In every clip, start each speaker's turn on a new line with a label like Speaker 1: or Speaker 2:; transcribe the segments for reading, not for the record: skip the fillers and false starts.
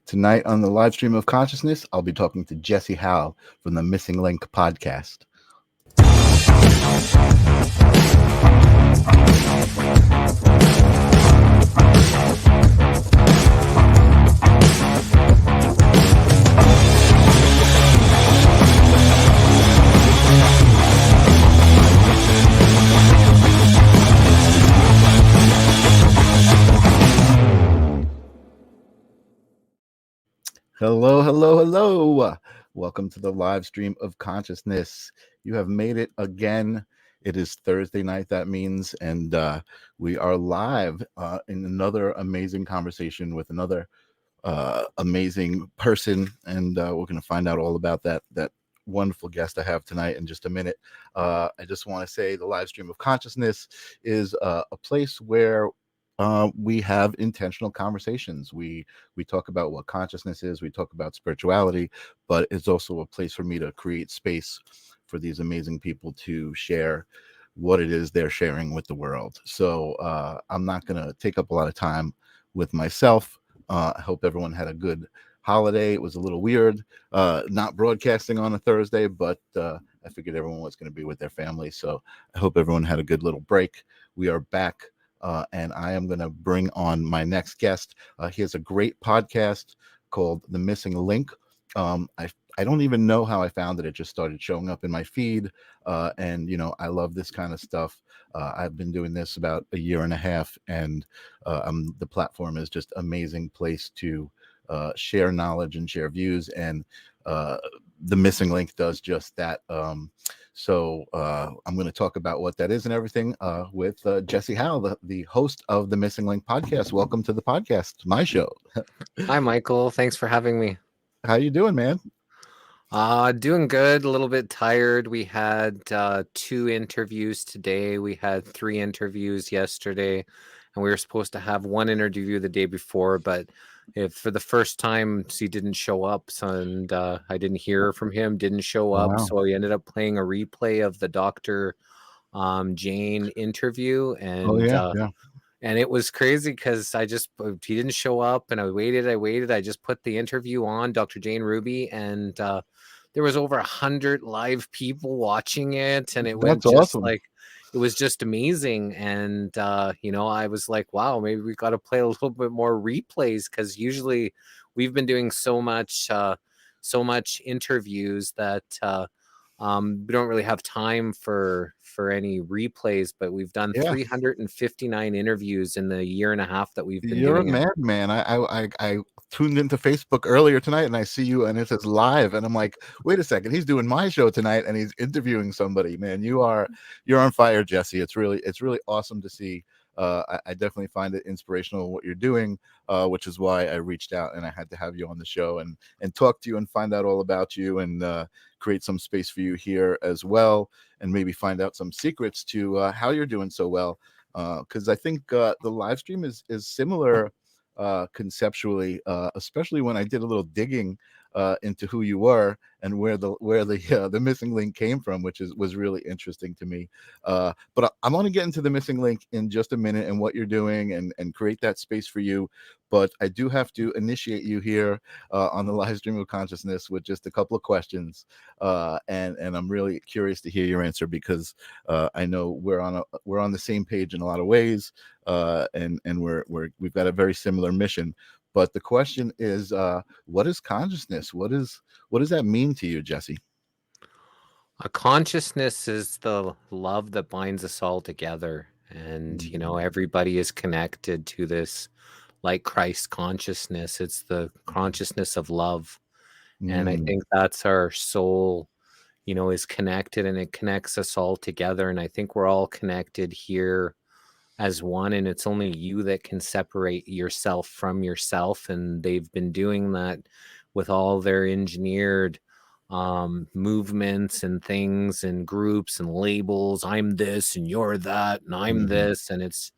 Speaker 1: Tonight on the live stream of consciousness, I'll be talking to Jesse Hal from the Missing Link podcast. Hello, hello, hello. Welcome to the live stream of consciousness. You have made it again. It is Thursday night, that means, and we are live in another amazing conversation with another amazing person, and we're going to find out all about that wonderful guest I have tonight in just a minute. I just want to say the live stream of consciousness is a place where we have intentional conversations. We talk about what consciousness is. We talk about spirituality, but it's also a place for me to create space for these amazing people to share what it is they're sharing with the world. So I'm not going to take up a lot of time with myself. I hope everyone had a good holiday. It was a little weird not broadcasting on a Thursday, but I figured everyone was going to be with their family. So I hope everyone had a good little break. We are back. And I am going to bring on my next guest. He has a great podcast called The Missing Link. I don't even know how I found it. It just started showing up in my feed. And, you know, I love this kind of stuff. I've been doing this about a year and a half, and the platform is just an amazing place to share knowledge and share views. And The Missing Link does just that. So I'm going to talk about what that is and everything with Jesse Hal, the host of the Missing Link podcast. Welcome to the podcast, my show.
Speaker 2: Hi, Michael. Thanks for having me.
Speaker 1: How you doing, man?
Speaker 2: Doing good. A little bit tired. We had 2 interviews today. We had 3 interviews yesterday, and we were supposed to have 1 interview the day before, but for the first time, he didn't show up, and I didn't hear from him, didn't show up.
Speaker 1: Wow.
Speaker 2: So we ended up playing a replay of the Dr. Jane interview, and
Speaker 1: yeah.
Speaker 2: And it was crazy because he didn't show up, and I waited. I just put the interview on, Dr. Jane Ruby, and there was over 100 live people watching it, and it went
Speaker 1: That's
Speaker 2: just
Speaker 1: awesome.
Speaker 2: like, it was just amazing. And, I was like, wow, maybe we got to play a little bit more replays, because usually we've been doing so much interviews that we don't really have time for any replays, but we've done 359 interviews in the year and a half that we've been
Speaker 1: You're
Speaker 2: doing
Speaker 1: a madman. I tuned into Facebook earlier tonight, and I see you, and it says live, and I'm like, wait a second, he's doing my show tonight, and he's interviewing somebody. Man, you're on fire, Jesse. It's really awesome to see. I definitely find it inspirational what you're doing, which is why I reached out and I had to have you on the show and talk to you and find out all about you and create some space for you here as well, and maybe find out some secrets to how you're doing so well. Because I think the live stream is similar conceptually, especially when I did a little digging into who you were and where the missing link came from, which was really interesting to me. But I'm going to get into the missing link in just a minute and what you're doing and create that space for you. But I do have to initiate you here on the live stream of consciousness with just a couple of questions, and I'm really curious to hear your answer, because I know we're on the same page in a lot of ways, and we've got a very similar mission. But the question is, what is consciousness? What does that mean to you, Jesse?
Speaker 2: A consciousness is the love that binds us all together. And, everybody is connected to this, like Christ consciousness. It's the consciousness of love. And I think that's our soul, is connected, and it connects us all together. And I think we're all connected here as one, and it's only you that can separate yourself from yourself. And they've been doing that with all their engineered movements and things and groups and labels. I'm this and you're that, and I'm this, and it's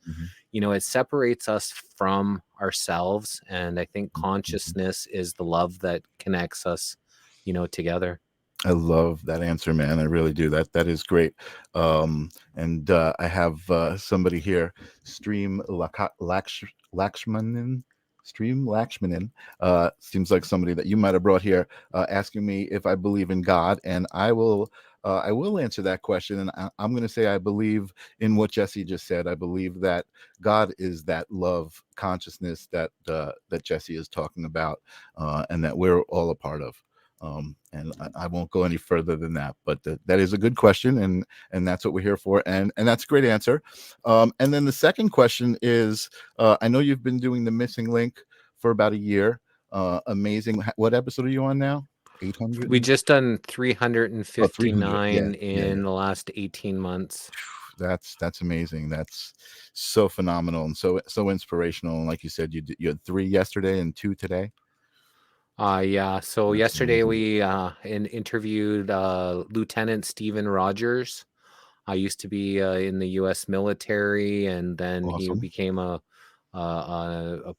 Speaker 2: it separates us from ourselves. And I think consciousness is the love that connects us together.
Speaker 1: I love that answer, man. I really do. That is great. And I have somebody here, Stream Lakshmanan. Stream Lakshmanan, seems like somebody that you might have brought here, asking me if I believe in God, and I will answer that question, and I'm going to say I believe in what Jesse just said. I believe that God is that love consciousness that that Jesse is talking about, and that we're all a part of. And I won't go any further than that, but that is a good question, and that's what we're here for, and that's a great answer. And then the second question is, I know you've been doing the missing link for about a year. Amazing. What episode are you on now? 800.
Speaker 2: We just done
Speaker 1: 300. Yeah,
Speaker 2: 359
Speaker 1: yeah,
Speaker 2: in
Speaker 1: yeah.
Speaker 2: the last 18 months.
Speaker 1: That's amazing. That's so phenomenal and so inspirational. And like you said, you had 3 yesterday and 2 today.
Speaker 2: Yeah. So
Speaker 1: That's
Speaker 2: yesterday
Speaker 1: amazing.
Speaker 2: we interviewed Lieutenant Stephen Rogers. I used to be in the U.S. military, and then he
Speaker 1: Awesome.
Speaker 2: became a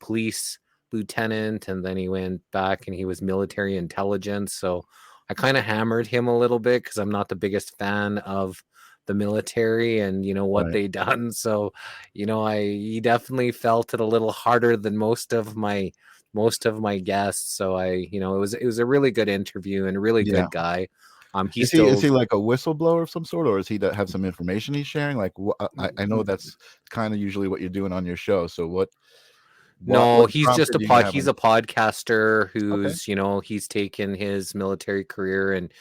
Speaker 2: police lieutenant, and then he went back and he was military intelligence. So I kind of hammered him a little bit because I'm not the biggest fan of the military and what
Speaker 1: Right.
Speaker 2: they done. So he definitely felt it a little harder than most of my guests. So it was a really good interview and a really
Speaker 1: Yeah.
Speaker 2: good guy. He's
Speaker 1: Is
Speaker 2: still
Speaker 1: he like a whistleblower of some sort, or is he to have some information he's sharing? Like, I know that's kind of usually what you're doing on your show. So
Speaker 2: No,
Speaker 1: what
Speaker 2: he's just
Speaker 1: prompted
Speaker 2: a
Speaker 1: you to
Speaker 2: pod.
Speaker 1: have
Speaker 2: He's
Speaker 1: him?
Speaker 2: a podcaster
Speaker 1: Okay.
Speaker 2: he's taken his military career and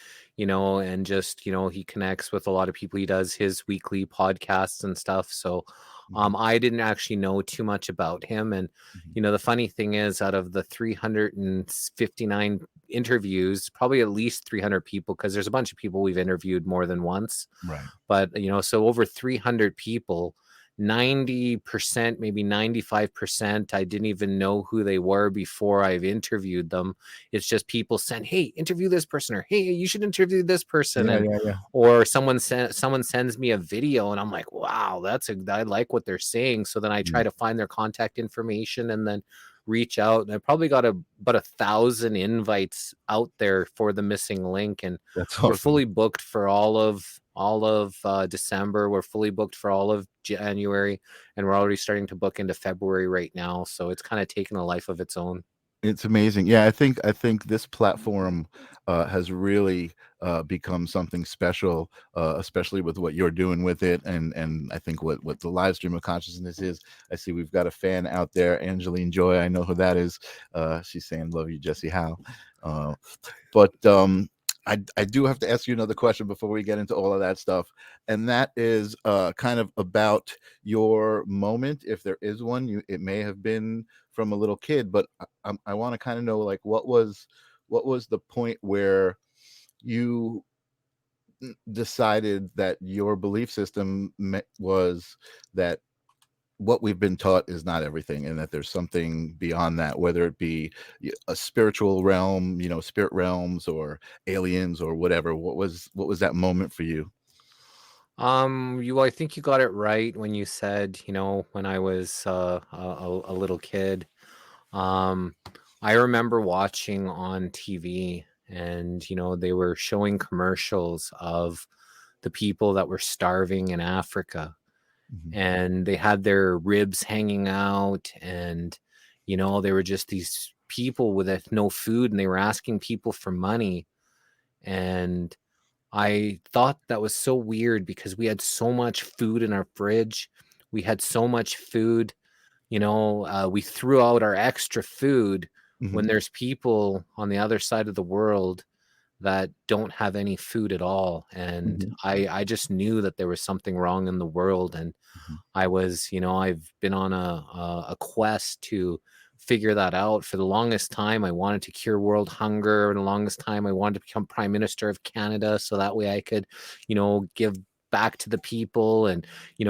Speaker 2: just he connects with a lot of people. He does his weekly podcasts and stuff. So,
Speaker 1: Hmm.
Speaker 2: I didn't actually know too much about him. And
Speaker 1: Hmm.
Speaker 2: the funny thing is, out of the 359 interviews, probably at least 300 people, because there's a bunch of people we've interviewed more than once.
Speaker 1: Right.
Speaker 2: But so over 300 people, 90%, maybe 95%, I didn't even know who they were before I've interviewed them. It's just people saying, hey, interview this person, or hey, you should interview this person.
Speaker 1: Yeah.
Speaker 2: And
Speaker 1: Yeah. Yeah.
Speaker 2: or someone sends me a video and I'm like, wow, I like what they're saying. So then I
Speaker 1: Yeah.
Speaker 2: try to find their contact information and then reach out. And I probably got about 1,000 invites out there for the missing link. And
Speaker 1: That's
Speaker 2: we're
Speaker 1: awesome.
Speaker 2: fully booked for all of December. We're fully booked for all of January, and we're already starting to book into February right now. So it's kind of taken a life of its own.
Speaker 1: It's amazing. Yeah, I think this platform has really become something special, especially with what you're doing with it, and I think what the live stream of consciousness is. I see we've got a fan out there, Angeline Joy. I know who that is. She's saying, "Love you, Jesse Hal." Uh, but I do have to ask you another question before we get into all of that stuff, and that is kind of about your moment, if there is one. It may have been from a little kid, but I want to kind of know, like, what was the point where you decided that your belief system was that what we've been taught is not everything, and that there's something beyond that, whether it be a spiritual realm, spirit realms, or aliens, or whatever. What was that moment for you?
Speaker 2: I think you got it right when you said, when I was a little kid. Um, I remember watching on TV, and they were showing commercials of the people that were starving in Africa,
Speaker 1: Mhm.
Speaker 2: and they had their ribs hanging out, and they were just these people with no food, and they were asking people for money. And I thought that was so weird because we had so much food in our fridge. We had so much food, we threw out our extra food
Speaker 1: Mhm.
Speaker 2: when there's people on the other side of the world that don't have any food at all. And
Speaker 1: Mhm.
Speaker 2: I just knew that there was something wrong in the world. And
Speaker 1: Mhm.
Speaker 2: I've been on a quest to figure that out. For the longest time, I wanted to cure world hunger, and the longest time I wanted to become Prime Minister of Canada, so that way I could, give back to the people and,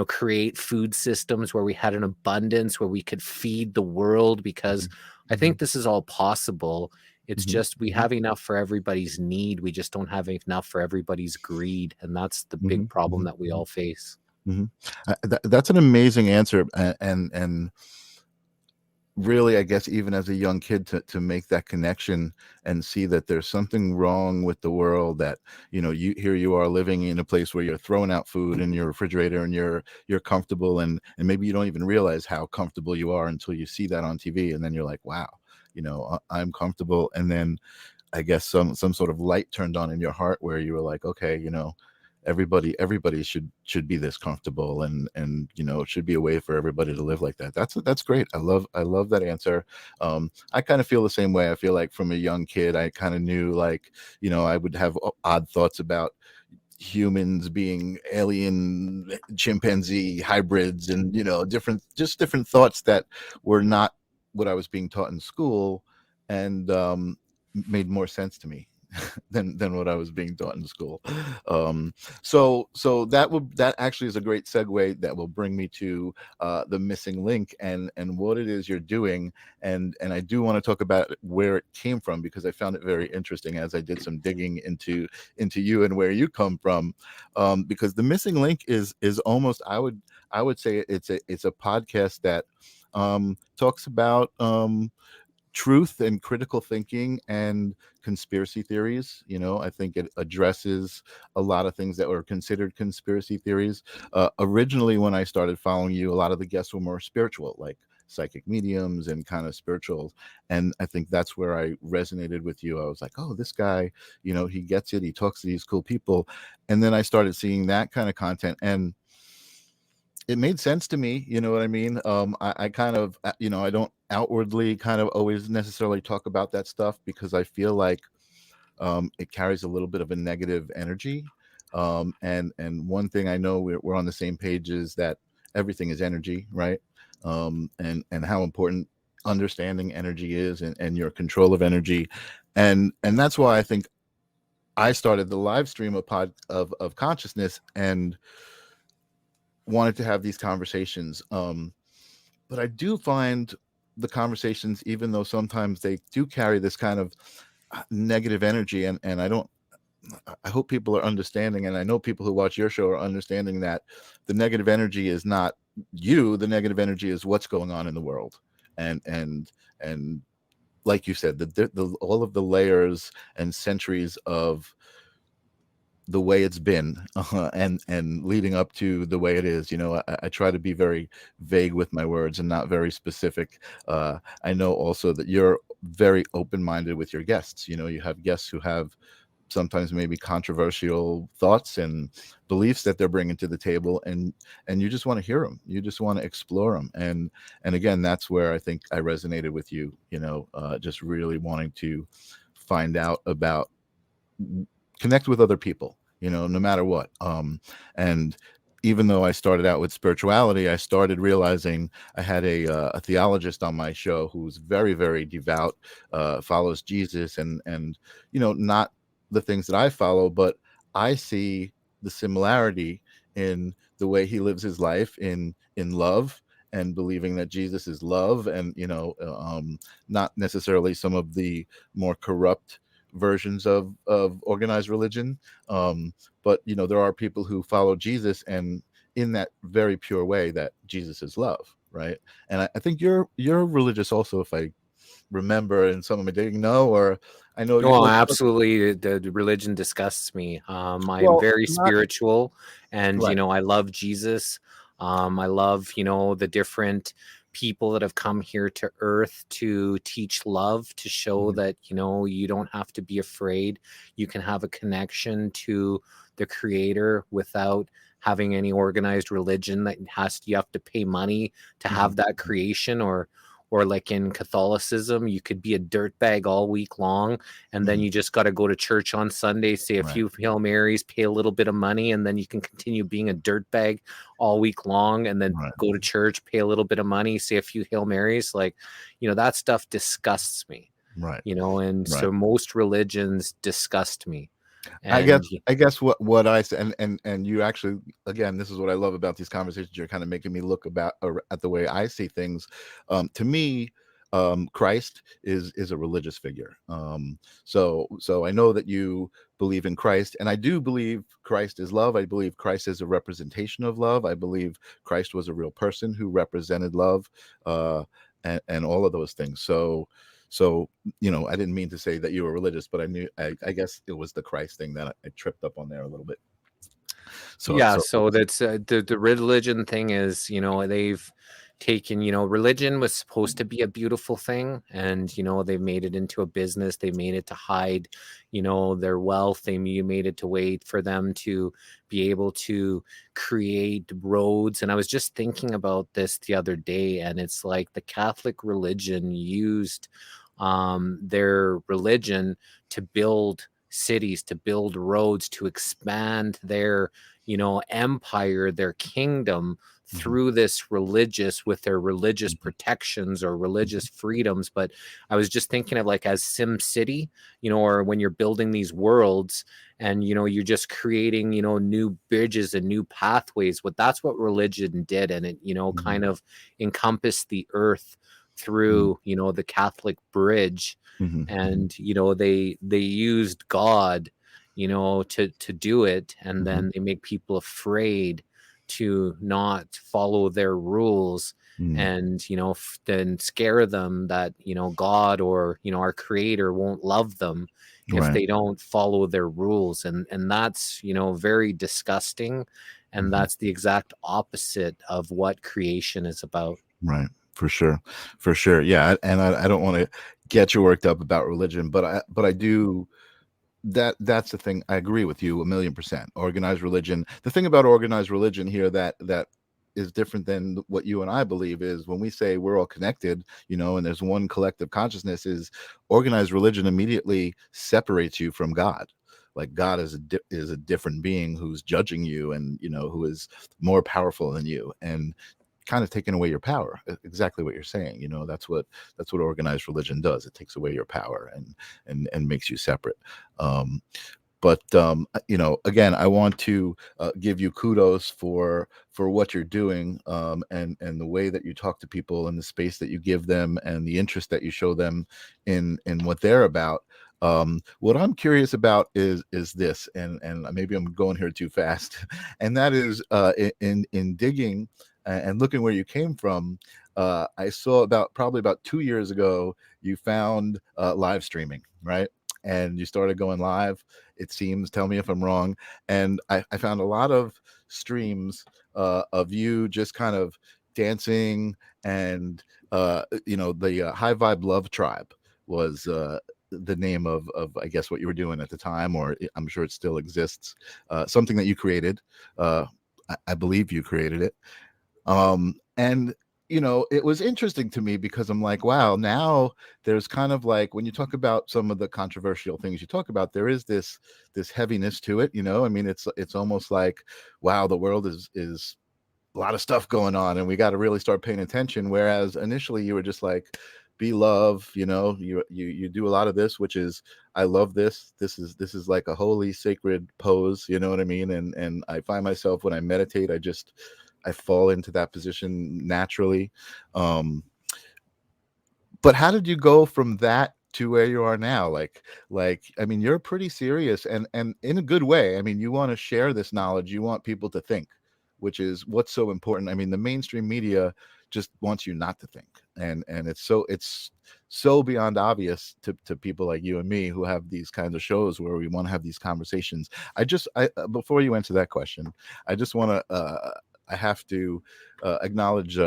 Speaker 2: create food systems where we had an abundance, where we could feed the world, because
Speaker 1: Mhm.
Speaker 2: I
Speaker 1: Mhm.
Speaker 2: think this is all possible. It's
Speaker 1: Mhm.
Speaker 2: just we
Speaker 1: Mhm.
Speaker 2: have enough for everybody's need. We just don't have enough for everybody's greed. And that's the big
Speaker 1: Mhm.
Speaker 2: problem
Speaker 1: Mhm.
Speaker 2: that we
Speaker 1: Mhm.
Speaker 2: all face.
Speaker 1: Mhm. That's an amazing answer, and really, I guess, even as a young kid, to make that connection and see that there's something wrong with the world, that, you know, you are living in a place where you're throwing out food in your refrigerator and you're comfortable, and maybe you don't even realize how comfortable you are until you see that on TV, and then you're like, wow, you know, I'm comfortable. And then I guess some sort of light turned on in your heart where you were like, okay, you know, everybody should be this comfortable, and you know, it should be a way for everybody to live like that. That's great. I love that answer. I kind of feel the same way. I feel like from a young kid, I kind of knew, like, you know, I would have odd thoughts about humans being alien chimpanzee hybrids, and, you know, different thoughts that were not what I was being taught in school, and made more sense to me than what I was being taught in school. Um, so that actually is a great segue that will bring me to the missing link, and what it is you're doing, and I do want to talk about where it came from, because I found it very interesting as I did some digging into you and where you come from. Because the missing link is almost, I would say it's a podcast that talks about truth and critical thinking and conspiracy theories. You know, I think it addresses a lot of things that were considered conspiracy theories. Originally, when I started following you, a lot of the guests were more spiritual, like psychic mediums and kind of spiritual. And I think that's where I resonated with you. I was like, oh, this guy, you know, he gets it. He talks to these cool people. And then I started seeing that kind of content, and it made sense to me. You know what I mean? I kind of, you know, I don't outwardly kind of always necessarily talk about that stuff, because I feel like it carries a little bit of a negative energy. And one thing I know we're on the same page is that everything is energy, right? And how important understanding energy is, and your control of energy. And that's why I think I started the live stream of consciousness, and wanted to have these conversations. But I do find the conversations, even though sometimes they do carry this kind of negative energy, and I hope people are understanding, and I know people who watch your show are understanding that the negative energy is not you. The negative energy is what's going on in the world, and like you said, the all of the layers and centuries of the way it's been, and leading up to the way it is. You know, I try to be very vague with my words and not very specific. I know also that you're very open-minded with your guests. You know, you have guests who have sometimes maybe controversial thoughts and beliefs that they're bringing to the table, and you just want to hear them. You just want to explore them. And again, that's where I think I resonated with you. You know, just really wanting to find out about, connect with other people, you know, no matter what. And even though I started out with spirituality, I started realizing I had a theologist on my show who's very, very devout, follows Jesus, and you know, not the things that I follow, but I see the similarity in the way he lives his life in love, and believing that Jesus is love, and, you know, not necessarily some of the more corrupt versions of organized religion. But, you know, there are people who follow Jesus, and in that very pure way, that Jesus is love, right? And I think you're religious also, if I remember in some of my dating. No, or I know you,
Speaker 2: Oh,
Speaker 1: well,
Speaker 2: absolutely. The religion disgusts me. I am
Speaker 1: well,
Speaker 2: very
Speaker 1: not
Speaker 2: spiritual, and
Speaker 1: right.
Speaker 2: I love Jesus. I love the different people that have come here to Earth to teach love, to show
Speaker 1: Mhm,
Speaker 2: that you don't have to be afraid. You can have a connection to the Creator without having any organized religion that you have to pay money to
Speaker 1: mhm,
Speaker 2: have that
Speaker 1: mhm.
Speaker 2: creation, or like in Catholicism, you could be a dirtbag all week long, and then
Speaker 1: Mhm.
Speaker 2: you just got to go to church on Sunday, say a
Speaker 1: Right,
Speaker 2: few Hail Marys, pay a little bit of money, and then you can continue being a dirtbag all week long, and then
Speaker 1: right,
Speaker 2: go to church, pay a little bit of money, say a few Hail Marys. Like, that stuff disgusts me,
Speaker 1: right,
Speaker 2: and
Speaker 1: right.
Speaker 2: so most religions disgust me.
Speaker 1: I guess
Speaker 2: And
Speaker 1: I guess what I said, and you actually, again, this is what I love about these conversations. You're kind of making me look about at the way I see things. To me, Christ is a religious figure. So I know that you believe in Christ, and I do believe Christ is love. I believe Christ is a representation of love. I believe Christ was a real person who represented love. Uh, and all of those things. So I didn't mean to say that you were religious, but I guess it was the Christ thing that I tripped up on there a little bit.
Speaker 2: Yeah,
Speaker 1: So
Speaker 2: so that's the religion thing is, they've taken, religion was supposed to be a beautiful thing, and they've made it into a business. They made it to hide, their wealth. They made it to wait for them to be able to create roads. And I was just thinking about this the other day, and it's like the Catholic religion used their religion to build cities, to build roads, to expand their empire, their kingdom through this religious, with their religious protections or religious freedoms. But I was just thinking of, like, as Sim City, or when you're building these worlds and you're just creating new bridges and new pathways. That's what religion did, and it kind of encompassed the earth through the Catholic bridge. And they used God to do it, and then they make people afraid to not follow their rules, and then scare them that God, or our creator, won't love them if they don't follow their rules. And that's very disgusting, and that's the exact opposite of what creation is about.
Speaker 1: Right. For sure. Yeah. And I don't want to get you worked up about religion, but I do. That's the thing. I agree with you 1,000,000%. Organized religion. The thing about organized religion here that is different than what you and I believe is, when we say we're all connected, and there's one collective consciousness, is organized religion immediately separates you from God. Like, God is a different being who's judging you, and who is more powerful than you, and kind of taking away your power. Exactly what you're saying. That's what organized religion does. It takes away your power and makes you separate. But again, I want to give you kudos for what you're doing, and the way that you talk to people, and the space that you give them, and the interest that you show them in what they're about. What I'm curious about is this, and maybe I'm going here too fast, and that is in digging and looking where you came from. I saw probably about 2 years ago, you found live streaming, right? And you started going live, it seems. Tell me if I'm wrong. And I found a lot of streams of you just kind of dancing, and the High Vibe Love Tribe was the name of I guess what you were doing at the time, or I'm sure it still exists. Something that you created. I believe you created it. And it was interesting to me, because I'm like, wow, now there's kind of like, when you talk about some of the controversial things you talk about, there is this heaviness to it. I mean, it's almost like, wow, the world is a lot of stuff going on, and we got to really start paying attention. Whereas initially you were just like, be love. You do a lot of this, which is, I love this. This is like a holy, sacred pose. You know what I mean? And I find myself, when I meditate, I fall into that position naturally. But how did you go from that to where you are now? Like, I mean, you're pretty serious, and in a good way. I mean, you want to share this knowledge. You want people to think, which is what's so important. I mean, the mainstream media just wants you not to think, and it's so beyond obvious to people like you and me, who have these kinds of shows where we want to have these conversations. I before you answer that question, I just want to I have to acknowledge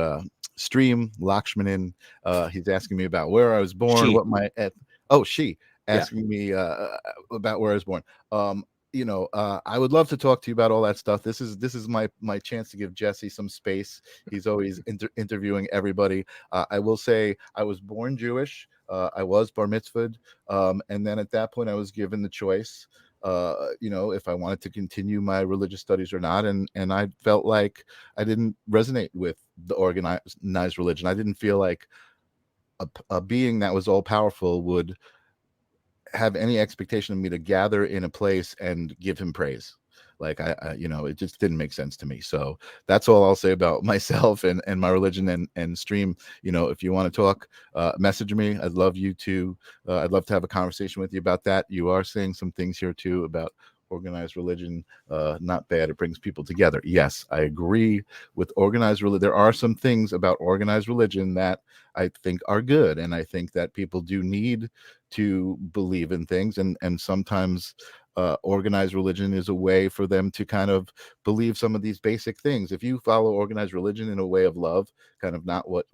Speaker 1: Stream Lakshmanan. He's asking me about where I was born,
Speaker 2: She.
Speaker 1: what my she
Speaker 2: Yeah.
Speaker 1: asking me about where I was born. I would love to talk to you about all that stuff. This is my chance to give Jesse some space. He's always interviewing everybody. I will say I was born Jewish. I was bar mitzvahed, and then at that point I was given the choice, if I wanted to continue my religious studies or not. And I felt like I didn't resonate with the organized religion. I didn't feel like a being that was all powerful would have any expectation of me to gather in a place and give him praise. Like, it just didn't make sense to me. So that's all I'll say about myself and my religion. And Stream, if you want to talk, message me. I'd love to have a conversation with you about that. You are saying some things here too about organized religion not bad, it brings people together. Yes, I agree with organized religion. There are some things about organized religion that I think are good, and I think that people do need to believe in things, and sometimes organized religion is a way for them to kind of believe some of these basic things. If you follow organized religion in a way of love, kind of not what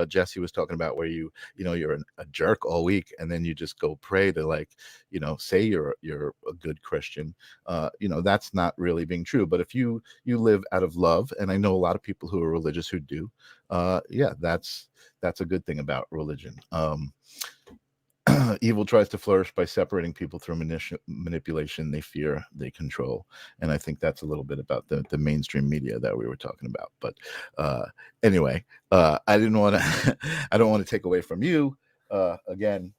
Speaker 1: Jesse was talking about, where you're a jerk all week and then you just go pray to, like, say you're a good Christian, that's not really being true. But if you live out of love, and I know a lot of people who are religious who do, yeah, that's a good thing about religion. Evil tries to flourish by separating people through manipulation. They fear, they control, and I think that's a little bit about the mainstream media that we were talking about. But anyway, I didn't want to I don't want to take away from you again.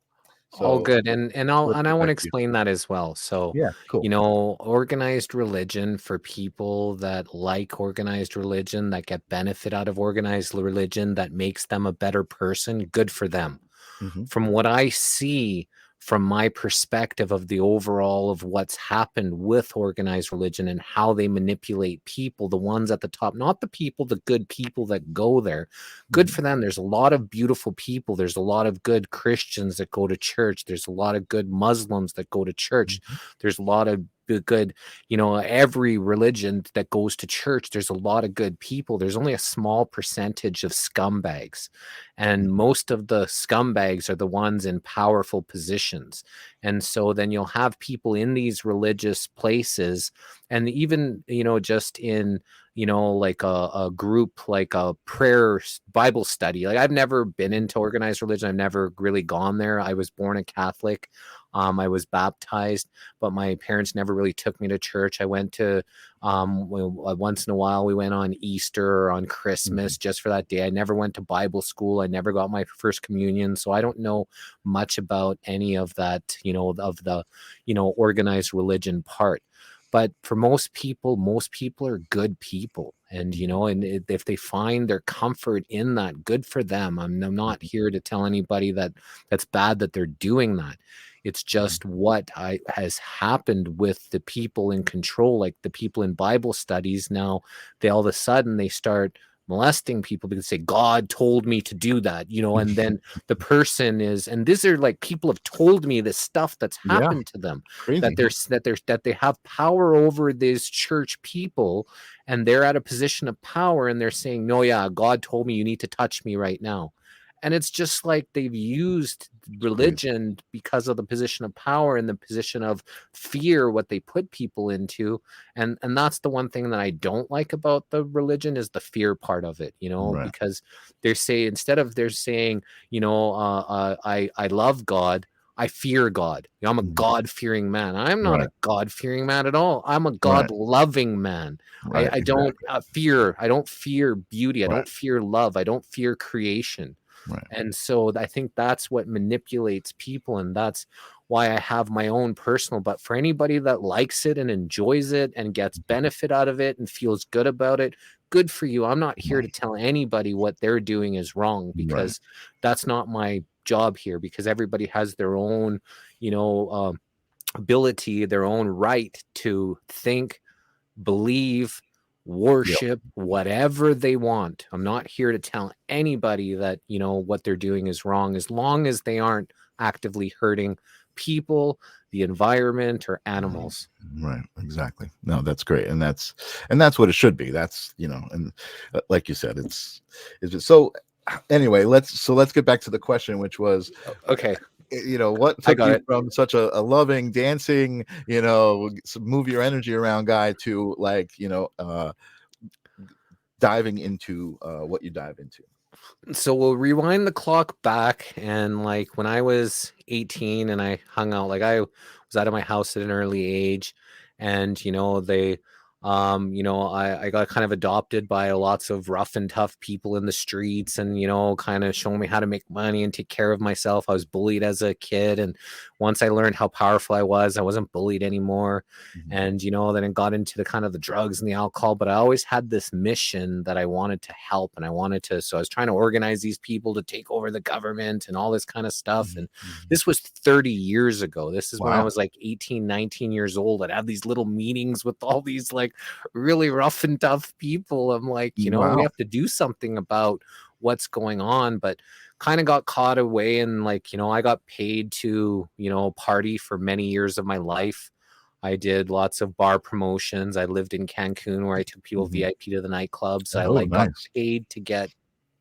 Speaker 2: All
Speaker 1: So
Speaker 2: good. And
Speaker 1: let's
Speaker 2: I
Speaker 1: get
Speaker 2: want to
Speaker 1: back to you.
Speaker 2: explain that as well. So,
Speaker 1: Yeah, cool.
Speaker 2: organized religion, for people that like organized religion, that get benefit out of organized religion, that makes them a better person, good for them.
Speaker 1: Mm-hmm.
Speaker 2: From what I see, from my perspective of the overall of what's happened with organized religion and how they manipulate people, the ones at the top, not the people, the good people that go there, good
Speaker 1: Mm-hmm.
Speaker 2: for them. There's a lot of beautiful people. There's a lot of good Christians that go to church. There's a lot of good Muslims that go to church.
Speaker 1: Mm-hmm.
Speaker 2: There's a lot of good, every religion that goes to church, there's a lot of good people. There's only a small percentage of scumbags, and most of the scumbags are the ones in powerful positions. And so then you'll have people in these religious places, and even just in like a group, like a prayer Bible study. Like, I've never been into organized religion. I've never really gone there. I was born a Catholic. I was baptized, but my parents never really took me to church. I went to once in a while we went on Easter or on Christmas just for that day. I never went to Bible school. I never got my first communion, so I don't know much about any of that, of the organized religion part. But for most people are good people, and if they find their comfort in that, good for them. I'm not here to tell anybody that that's bad that they're doing that. It's just what has happened with the people in control, like the people in Bible studies. Now they all of a sudden they start molesting people because they say God told me to do that, and then the person is, and these are like, people have told me this stuff that's
Speaker 1: Yeah,
Speaker 2: happened to them,
Speaker 1: crazy.
Speaker 2: that they have power over these church people, and they're at a position of power, and they're saying, no, yeah, God told me you need to touch me right now. And it's just like they've used
Speaker 1: It's crazy.
Speaker 2: religion because of the position of power and the position of fear, what they put people into. And that's the one thing that I don't like about the religion, is the fear part of it,
Speaker 1: Right.
Speaker 2: because instead of they're saying, I love God, I fear God. I'm a
Speaker 1: Mhm.
Speaker 2: God-fearing man. I'm not
Speaker 1: Right.
Speaker 2: a God-fearing man at all. I'm a
Speaker 1: Right.
Speaker 2: God-loving man.
Speaker 1: Right.
Speaker 2: I don't
Speaker 1: Exactly.
Speaker 2: fear. I don't fear beauty. I
Speaker 1: Right.
Speaker 2: don't fear love. I don't fear creation.
Speaker 1: Right.
Speaker 2: And so I think that's what manipulates people. And that's why I have my own personal. But for anybody that likes it and enjoys it and gets benefit out of it and feels good about it, good for you. I'm not here to
Speaker 1: Right.
Speaker 2: tell anybody what they're doing is wrong,
Speaker 1: Right.
Speaker 2: because that's not my job here, because everybody has their own, ability, their own right to think, believe,
Speaker 1: Yep.
Speaker 2: worship, whatever they want. I'm not here to tell anybody that, what they're doing is wrong, as long as they aren't actively hurting people, the environment, or animals.
Speaker 1: Right. Exactly. No, that's great, and that's what it should be. That's and like you said, it's so. Anyway, let's get back to the question, which was,
Speaker 2: Okay,
Speaker 1: what
Speaker 2: I
Speaker 1: took
Speaker 2: got
Speaker 1: you
Speaker 2: it.
Speaker 1: from such a loving, dancing, move your energy around guy to, like, diving into what you dive into.
Speaker 2: So we'll rewind the clock back, and like when I was 18 and I hung out, like I was out of my house at an early age, and they I got kind of adopted by lots of rough and tough people in the streets, and kind of showing me how to make money and take care of myself. I was bullied as a kid, and once I learned how powerful I wasn't bullied anymore.
Speaker 1: Mhm.
Speaker 2: And then it got into the kind of the drugs and the alcohol, but I always had this mission that I wanted to help, and so I was trying to organize these people to take over the government and all this kind of stuff.
Speaker 1: Mhm.
Speaker 2: And
Speaker 1: Mhm.
Speaker 2: this was 30 years ago. This is when I
Speaker 1: Wow.
Speaker 2: was like 18, 19 years old. I'd have these little meetings with all these like really rough and tough people. I'm like, we
Speaker 1: Wow.
Speaker 2: have to do something about what's going on. But kind of got caught away, and like, I got paid to, party for many years of my life. I did lots of bar promotions. I lived in Cancun where I took people
Speaker 1: Mhm.
Speaker 2: VIP to the nightclubs. I
Speaker 1: Oh,
Speaker 2: like got
Speaker 1: nice.
Speaker 2: paid to get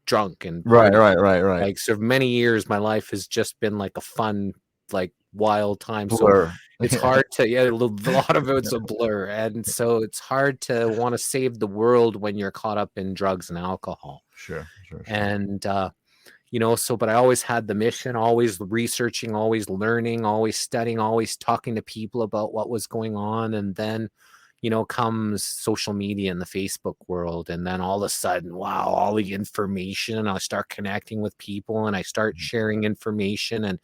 Speaker 2: drunk and
Speaker 1: Right,
Speaker 2: party.
Speaker 1: right, right, right.
Speaker 2: Like, so many years, my life has just been like a fun, like wild time. So
Speaker 1: Blur.
Speaker 2: it's
Speaker 1: Yeah.
Speaker 2: hard to, yeah, a lot of it's a blur. And so it's hard to want to save the world when you're caught up in drugs and alcohol.
Speaker 1: Sure, sure, sure.
Speaker 2: And, but I always had the mission, always researching, always learning, always studying, always talking to people about what was going on. And then, comes social media and the Facebook world. And then all of a sudden, wow, all the information. I start connecting with people and I start
Speaker 1: Mhm.
Speaker 2: sharing information. And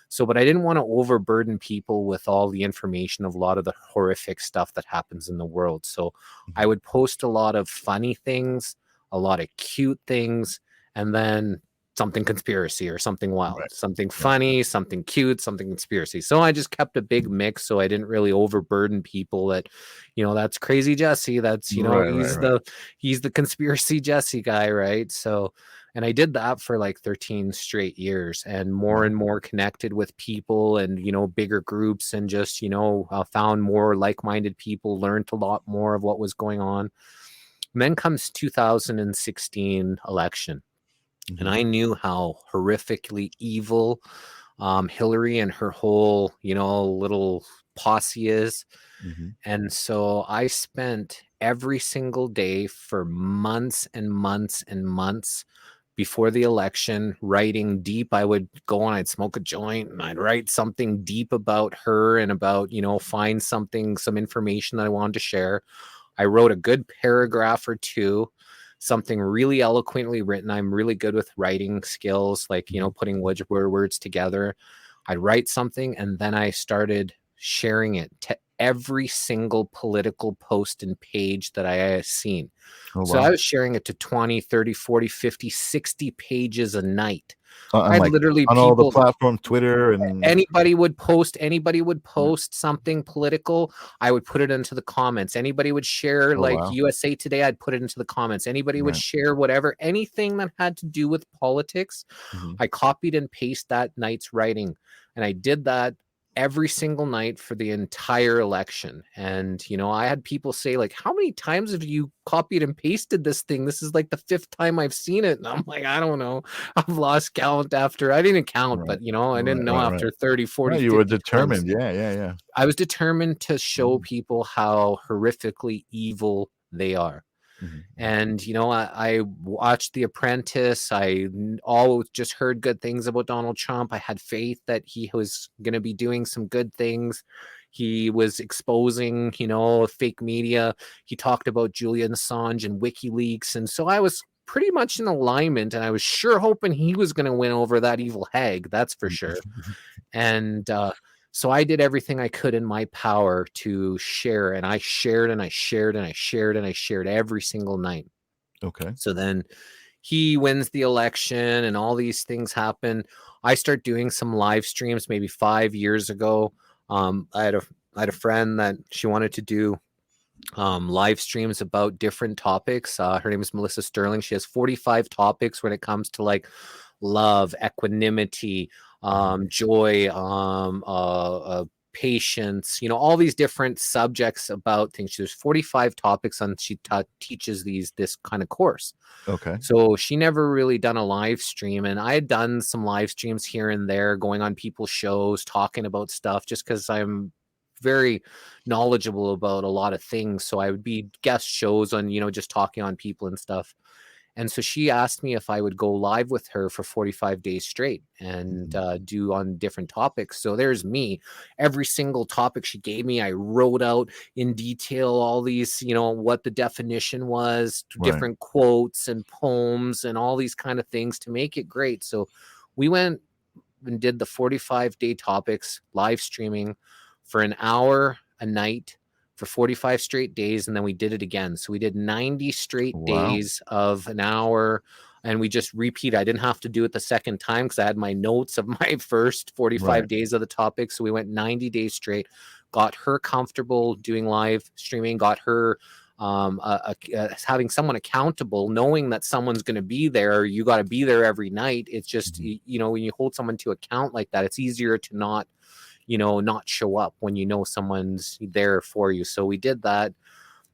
Speaker 2: so, but I didn't want to overburden people with all the information of a lot of the horrific stuff that happens in the world. So I
Speaker 1: Mhm.
Speaker 2: would post a lot of funny things, a lot of cute things, and then something conspiracy or something wild,
Speaker 1: Right,
Speaker 2: something
Speaker 1: right.
Speaker 2: funny, something cute, something conspiracy. So I just kept a big mix, so I didn't really overburden people that, that's crazy Jesse. That's,
Speaker 1: Right, right, right.
Speaker 2: he's the conspiracy Jesse guy, right? So, and I did that for like 13 straight years, and
Speaker 1: Wow.
Speaker 2: more connected with people, and, bigger groups, and just, found more like-minded people, learned a lot more of what was going on. And then comes 2016 election. And
Speaker 1: Mhm.
Speaker 2: I knew how horrifically evil Hillary and her whole, little posse is.
Speaker 1: Mhm.
Speaker 2: And so I spent every single day for months and months and months before the election writing deep. I would go and I'd smoke a joint and I'd write something deep about her and about, find something, some information that I wanted to share. I wrote a good paragraph or two, something really eloquently written. I'm really good with writing skills, like,
Speaker 1: Mhm.
Speaker 2: putting words together. I'd write something and then I started sharing it to every single political post and page that I had seen.
Speaker 1: Oh,
Speaker 2: So I
Speaker 1: wow.
Speaker 2: was sharing it to 20, 30, 40, 50, 60 pages a night. I
Speaker 1: On,
Speaker 2: had
Speaker 1: like,
Speaker 2: literally
Speaker 1: on all the
Speaker 2: people,
Speaker 1: platforms, Twitter and
Speaker 2: anybody would
Speaker 1: yeah.
Speaker 2: post something political, I would put it into the comments. Anybody would share
Speaker 1: Oh,
Speaker 2: like
Speaker 1: wow.
Speaker 2: USA Today, I'd put it into the comments. Anybody would
Speaker 1: Right.
Speaker 2: share whatever, anything that had to do with politics,
Speaker 1: Mhm.
Speaker 2: I copied and pasted that night's writing. And I did that every single night for the entire election. And, I had people say, like, how many times have you copied and pasted this thing? This is like the fifth time I've seen it. And I'm like, I don't know. I've lost count after, I didn't count,
Speaker 1: Right.
Speaker 2: but, I didn't
Speaker 1: Right,
Speaker 2: know
Speaker 1: right, right.
Speaker 2: after 30,
Speaker 1: No,
Speaker 2: 40,
Speaker 1: you were
Speaker 2: 50 times.
Speaker 1: determined. Yeah, yeah, yeah.
Speaker 2: I was determined to show
Speaker 1: Mhm.
Speaker 2: people how horrifically evil they are.
Speaker 1: Mhm. Mhm.
Speaker 2: And I watched The Apprentice. I always just heard good things about Donald Trump. I had faith that he was going to be doing some good things. He was exposing, fake media. He talked about Julian Assange and WikiLeaks, and so I was pretty much in alignment. And I was sure hoping he was going to win over that evil hag. That's for sure. And so I did everything I could in my power to share, and I shared and I shared and I shared and I shared every single night.
Speaker 1: Okay.
Speaker 2: So then he wins the election and all these things happen. I start doing some live streams maybe 5 years ago. I had a friend that she wanted to do live streams about different topics. Her name is Melissa Sterling. She has 45 topics when it comes to like love, equanimity,
Speaker 1: Mhm.
Speaker 2: joy, patience, all these different subjects about things. There's 45 topics on she teaches this kind of course.
Speaker 1: Okay.
Speaker 2: So she never really done a live stream, and I had done some live streams here and there, going on people's shows, talking about stuff, just because I'm very knowledgeable about a lot of things. So I would be guest shows on, just talking on people and stuff. And so she asked me if I would go live with her for 45 days straight and do on different topics. So there's me. Every single topic she gave me, I wrote out in detail all these, what the definition was, different quotes and poems and all these kind of things to make it great. So we went and did the 45-day topics live streaming for an hour a night for 45 straight days, and then we did it again. So we did 90 straight days of an hour, and we just repeat. I didn't have to do it the second time because I had my notes of my first 45 days of the topic. So we went 90 days straight, got her comfortable doing live streaming, got her having someone accountable, knowing that someone's going to be there. You got to be there every night. It's just, when you hold someone to account like that, it's easier to not show up when someone's there for you. So we did that.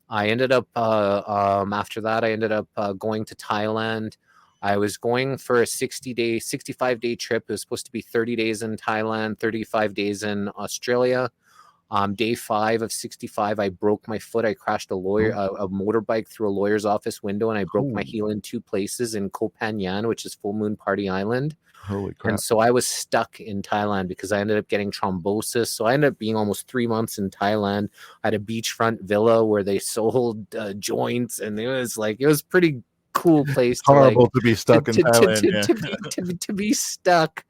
Speaker 2: I ended up, after that, going to Thailand. I was going for a 65-day trip. It was supposed to be 30 days in Thailand, 35 days in Australia. Day 5 of 65, I broke my foot. I crashed a motorbike through a lawyer's office window, and I broke my heel in 2 places in Koh Phangan, which is Full Moon Party Island.
Speaker 1: Holy crap.
Speaker 2: And so I was stuck in Thailand because I ended up getting thrombosis. So I ended up being almost 3 months in Thailand. I had a beachfront villa where they sold joints, and it was pretty cool place.
Speaker 1: Horrible to be stuck in Thailand.
Speaker 2: To be stuck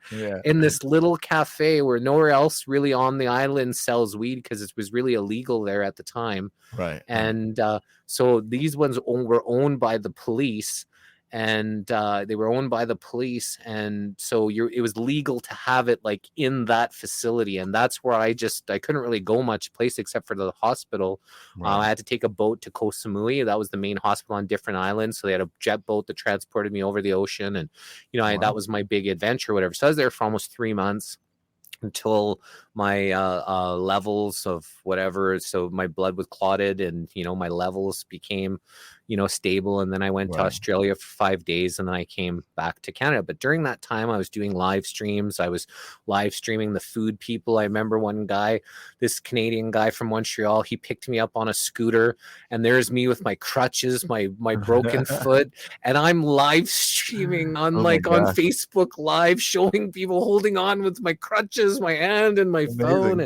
Speaker 2: in this little cafe where nowhere else really on the island sells weed because it was really illegal there at the time.
Speaker 1: Right.
Speaker 2: And so these ones were owned by the police. And and so it was legal to have it like in that facility, and that's where I couldn't really go much place except for the hospital. I had to take a boat to Koh Samui. That was the main hospital on different islands, so they had a jet boat that transported me over the ocean, and that was my big adventure, whatever. So I was there for almost 3 months until my levels of whatever, so my blood was clotted and my levels became stable, and then I went to Australia for 5 days, and then I came back to Canada. But during that time I was doing live streams. I was live streaming the food people. I remember one guy, this Canadian guy from Montreal, he picked me up on a scooter, and there's me with my crutches, my broken foot, and I'm live streaming on on Facebook Live, showing people holding on with my crutches, my hand and my phone.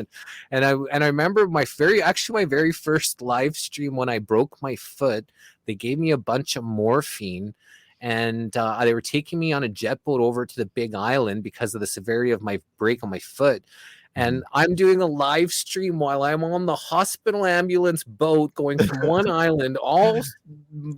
Speaker 2: And I remember my very first live stream when I broke my foot. They gave me a bunch of morphine, and they were taking me on a jet boat over to the Big Island because of the severity of my break on my foot. And I'm doing a live stream while I'm on the hospital ambulance boat going from one island, all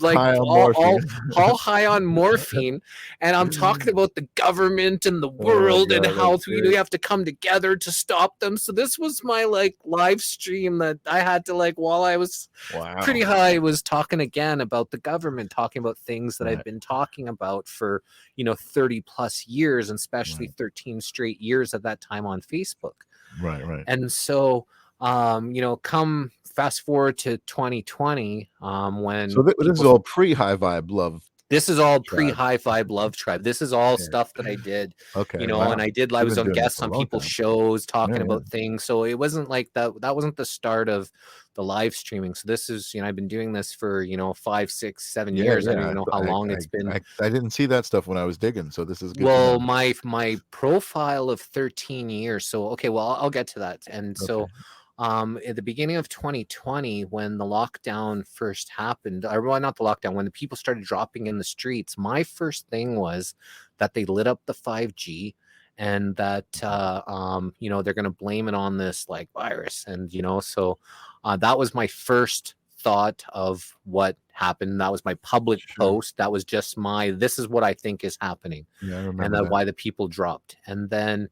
Speaker 2: high on morphine. And I'm talking about the government and the world and how we have to come together to stop them. So this was my live stream that I had to while I was pretty high, was talking again about the government, talking about things that I've been talking about for 30 plus years, and especially 13 straight years at that time on Facebook.
Speaker 1: Right.
Speaker 2: And so, come fast forward to 2020, when
Speaker 1: this is all pre-high vibe love.
Speaker 2: This is all pre-high vibe love tribe. This is all stuff that I did.
Speaker 1: Okay.
Speaker 2: And I was on guests on people's shows talking about things. So it wasn't like that. That wasn't the start of the live streaming. So this is, I've been doing this for, 5, 6, 7 years. I don't even know how long it's been.
Speaker 1: I didn't see that stuff when I was digging. So this is good.
Speaker 2: Well, my profile of 13 years. So, okay, well, I'll get to that. And so at the beginning of 2020, when the lockdown first happened, well, not the lockdown, when the people started dropping in the streets, my first thing was that they lit up the 5G, and that they're going to blame it on this virus. And so that was my first thought of what happened. That was my public post. That was just this is what I think is happening.
Speaker 1: Yeah, I remember
Speaker 2: and why the people dropped. And then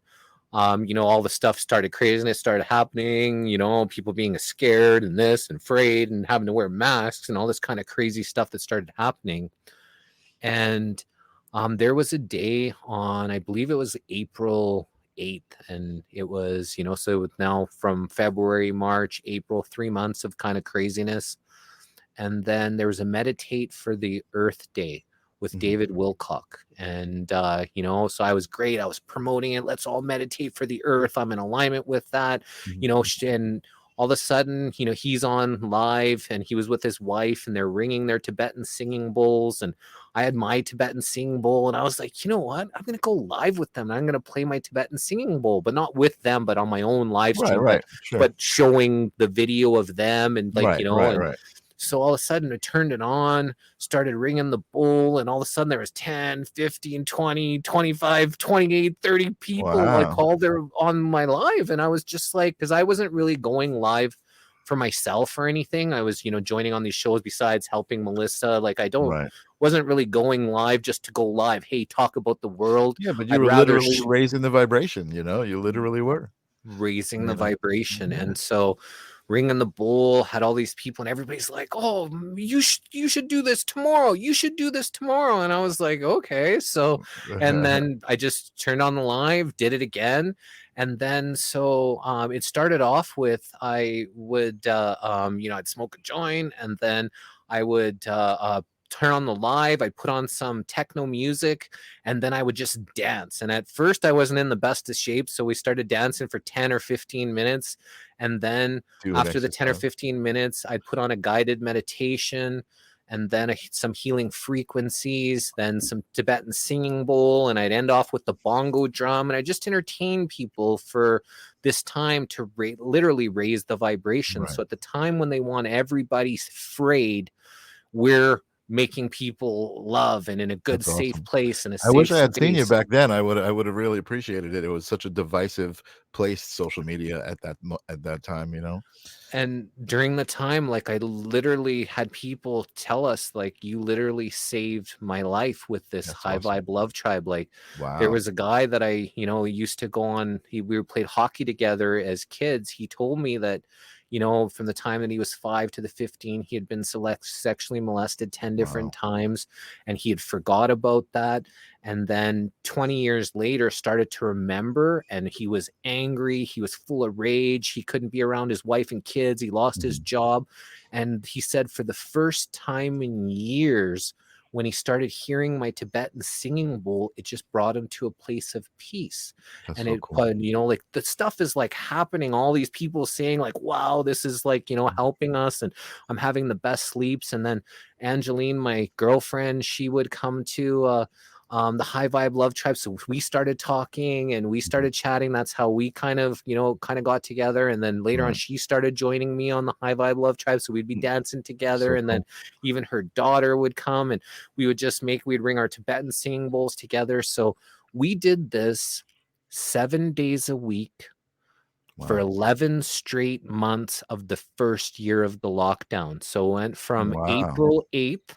Speaker 2: all the stuff craziness started happening, people being scared and this and afraid and having to wear masks and all this kind of crazy stuff that started happening. And there was a day on, I believe it was April 8th, and it was, so now from February, March, April, 3 months of kind of craziness. And then there was a Meditate for the Earth Day with David Wilcock. And, so I was great. I was promoting it. Let's all meditate for the earth. I'm in alignment with that, and all of a sudden, he's on live and he was with his wife and they're ringing their Tibetan singing bowls. And I had my Tibetan singing bowl. And I was like, you know what? I'm going to go live with them. I'm going to play my Tibetan singing bowl, but not with them, but on my own live stream,
Speaker 1: Right. Sure.
Speaker 2: but showing the video of them and
Speaker 1: Right.
Speaker 2: So all of a sudden I turned it on, started ringing the bowl, and all of a sudden there was 10, 15, 20, 25, 28, 30 people like all there on my live. And I was just like, because I wasn't really going live for myself or anything. I was, joining on these shows besides helping Melissa. Like wasn't really going live just to go live. Hey, talk about the world.
Speaker 1: Yeah, but you were literally raising the vibration, you literally were
Speaker 2: raising the vibration. And so ringing the bowl, had all these people, and everybody's like, oh, you should do this tomorrow. You should do this tomorrow. And I was like, okay. So, and then I just turned on the live, did it again. And then, so it started off with, I would, I'd smoke a joint, and then I would turn on the live, I'd put on some techno music, and then I would just dance. And at first I wasn't in the best of shape, so we started dancing for 10 or 15 minutes. And then after the 10 or 15 minutes, I'd put on a guided meditation, and then some healing frequencies, then some Tibetan singing bowl, and I'd end off with the bongo drum. And I just entertain people for this time to literally raise the vibration. So at the time when they want everybody afraid, we're making people love and in a good, safe place. And
Speaker 1: I wish I had seen you back then. I would have really appreciated it. It was such a divisive place, social media at that time,
Speaker 2: And during the time, like, I literally had people tell us, like, you literally saved my life with this high vibe love tribe. Like, there was a guy that I, used to go on. We played hockey together as kids. He told me that, from the time that he was 5 to the 15, he had been sexually molested 10 different times, and he had forgot about that. And then 20 years later started to remember, and he was angry. He was full of rage. He couldn't be around his wife and kids. He lost his job. And he said for the first time in years, when he started hearing my Tibetan singing bowl, it just brought him to a place of peace.
Speaker 1: That's
Speaker 2: and
Speaker 1: so cool.
Speaker 2: like the stuff is like happening. All these people saying like, wow, this is like, helping us, and I'm having the best sleeps. And then Angeline, my girlfriend, she would come to the high vibe love tribe. So we started talking and we started chatting. That's how we kind of got together. And then later on, she started joining me on the high vibe love tribe. So we'd be dancing together. And then even her daughter would come, and we would just we'd ring our Tibetan singing bowls together. So we did this 7 days a week for 11 straight months of the first year of the lockdown. So it went from April 8th,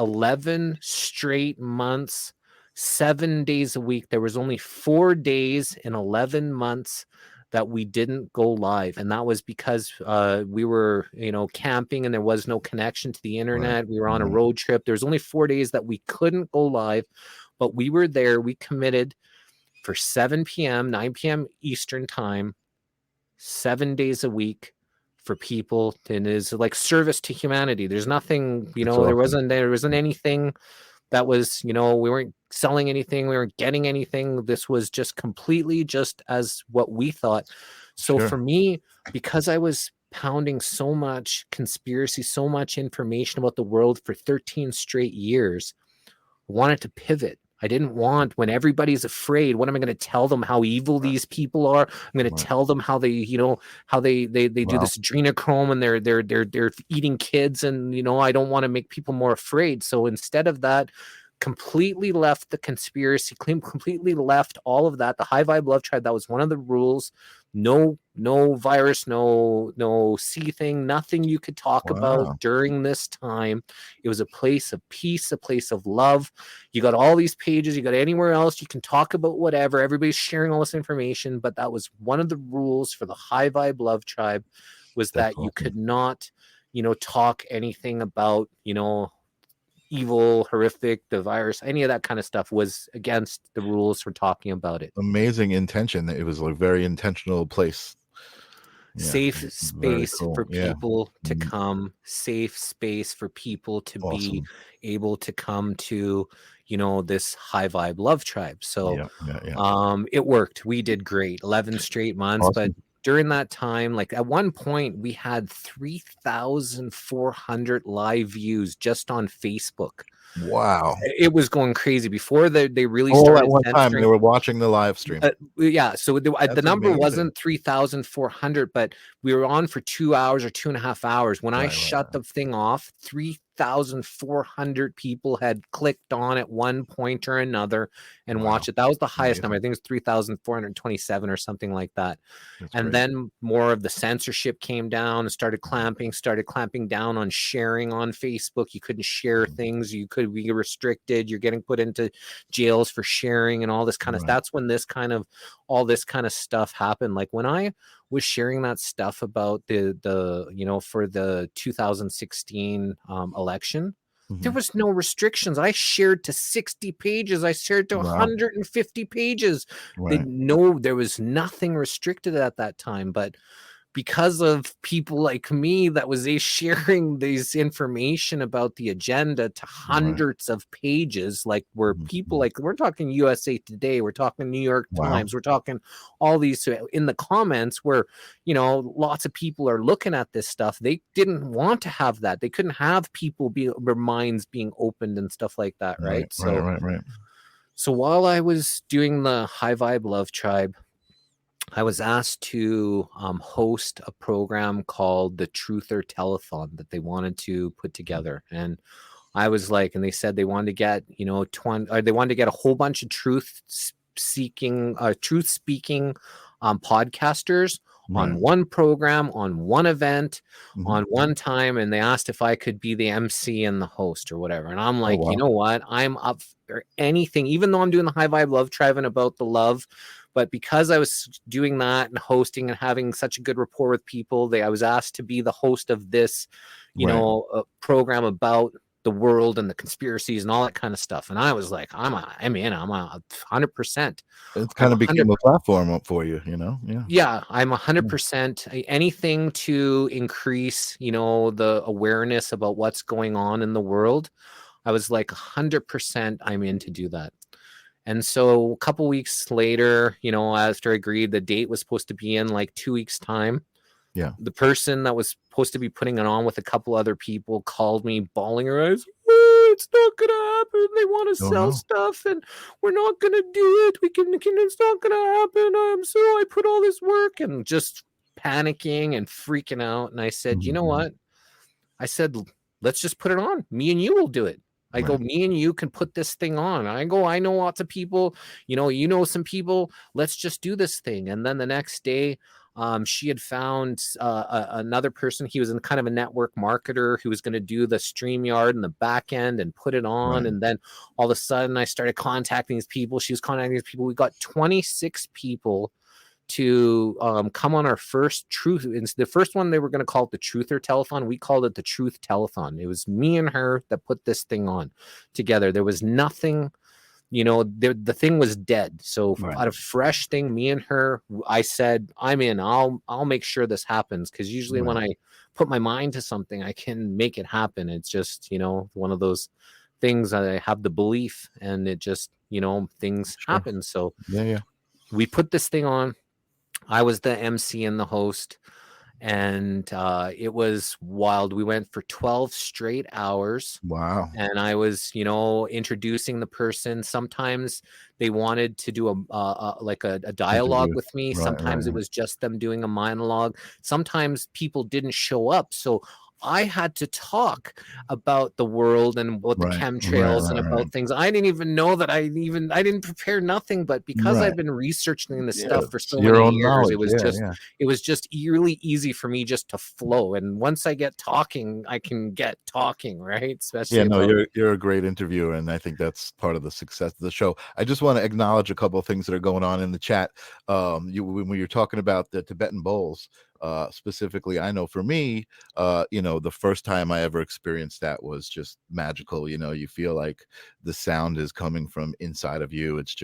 Speaker 2: 11 straight months, 7 days a week. There was only 4 days in 11 months that we didn't go live. And that was because we were, camping, and there was no connection to the internet. We were on a road trip. There was only 4 days that we couldn't go live, but we were there. We committed for 7 p.m., 9 p.m. Eastern time, 7 days a week for people. And it is like service to humanity. There's nothing, there wasn't anything that was, we weren't selling anything, we weren't getting anything. This was just completely just as what we thought. So for me, because I was pounding so much conspiracy, so much information about the world for 13 straight years, I wanted to pivot. I didn't want, when everybody's afraid, what am I going to tell them how evil these people are? I'm going to tell them how they, how they do this adrenochrome, and they're eating kids, and I don't want to make people more afraid. So instead of that, completely left the conspiracy, completely left all of that. The high vibe love tribe, that was one of the rules. No virus, no C thing, nothing you could talk about during this time. It was a place of peace, a place of love. You got all these pages, you got anywhere else, you can talk about whatever. Everybody's sharing all this information, but that was one of the rules for the high vibe love tribe, was that you could not, talk anything about, evil, horrific, the virus, any of that kind of stuff was against the rules for talking about it.
Speaker 1: Amazing intention. It was a very intentional place.
Speaker 2: Safe space for people to come, safe space for people to be able to come to, this high vibe love tribe. So it worked. We did great. 11 straight months, but during that time, like at one point we had 3,400 live views just on Facebook.
Speaker 1: Wow.
Speaker 2: It was going crazy before they really
Speaker 1: All at
Speaker 2: started
Speaker 1: one time, they
Speaker 2: censoring.
Speaker 1: were watching the live stream.
Speaker 2: Yeah, so the
Speaker 1: That's
Speaker 2: number
Speaker 1: amazing.
Speaker 2: wasn't 3,400, but we were on for 2 hours or 2.5 hours. When I
Speaker 1: Right,
Speaker 2: shut the thing off, 3,400 people had clicked on at one point or another and
Speaker 1: Wow.
Speaker 2: watched it. That was the highest number. I
Speaker 1: Amazing.
Speaker 2: think it's 3,427 or something like that.
Speaker 1: That's
Speaker 2: And
Speaker 1: great.
Speaker 2: then more of the censorship came down and started clamping down on sharing on Facebook. You couldn't share things. You could be restricted. You're getting put into jails for sharing and all this kind of.
Speaker 1: Right.
Speaker 2: That's when all this kind of stuff happened. Like when I was sharing that stuff about the for the 2016 election. There was no restrictions. I shared to 60 pages. I shared to
Speaker 1: Wow.
Speaker 2: 150 pages.
Speaker 1: Right.
Speaker 2: There was nothing restricted at that time. But because of people like me that was sharing this information about the agenda to hundreds of pages, like where people like we're talking USA Today, we're talking New York Times, we're talking all these in the comments where lots of people are looking at this stuff. They didn't want to have that. They couldn't have people their minds being opened and stuff like that, right?
Speaker 1: Right.
Speaker 2: So while I was doing the High Vibe Love Tribe, I was asked to host a program called the Truther Telethon that they wanted to put together. And I was like, and they said they wanted to get, they wanted to get a whole bunch of truth speaking podcasters on one program, on one event, on one time. And they asked if I could be the MC and the host or whatever. And I'm like, you know what? I'm up for anything, even though I'm doing the High Vibe Love Tribe and about the love. But because I was doing that and hosting and having such a good rapport with people, I was asked to be the host of this, program about the world and the conspiracies and all that kind of stuff. And I was like, I'm 100%.
Speaker 1: It's kind of became a platform for you,
Speaker 2: Yeah, I'm 100% anything to increase, the awareness about what's going on in the world. I was like 100% I'm in to do that. And so a couple weeks later, after I agreed, the date was supposed to be in like 2 weeks' time.
Speaker 1: Yeah.
Speaker 2: The person that was supposed to be putting it on with a couple other people called me bawling her eyes. It's not going to happen. They want to sell stuff and we're not going to do it. It's not going to happen. So I put all this work and just panicking and freaking out. And I said, you know what? I said, let's just put it on. Me and you will do it. I go, me and you can put this thing on. I go, I know lots of people, you know some people, let's just do this thing. And then the next day, she had found another person. He was in kind of a network marketer who was going to do the StreamYard and the back end and put it on. And then all of a sudden I started contacting these people. She was contacting these people. We got 26 people to come on our first truth. It's the first one they were going to call it the Truther Telethon. We called it the Truth Telethon. It was me and her that put this thing on together. There was nothing, the thing was dead. So out of fresh thing, me and her, I said, I'm in. I'll make sure this happens, because usually when I put my mind to something, I can make it happen. It's just one of those things. I have the belief, and it just things happen. So we put this thing on. I was the MC and the host, and it was wild. We went for 12 straight hours.
Speaker 1: Wow.
Speaker 2: And I was, introducing the person. Sometimes they wanted to do a dialogue with me. Sometimes it was just them doing a monologue. Sometimes people didn't show up. So I had to talk about the world and about the chemtrails and about things. I didn't even know that I didn't prepare nothing, but because I've been researching this stuff for so many years, it was just really easy for me just to flow. And once I get talking, I can get talking, right? Especially
Speaker 1: you're a great interviewer, and I think that's part of the success of the show. I just want to acknowledge a couple of things that are going on in the chat. When you're talking about the Tibetan bowls, specifically, I know for me, the first time I ever experienced that was just magical. You feel like the sound is coming from inside of you. It's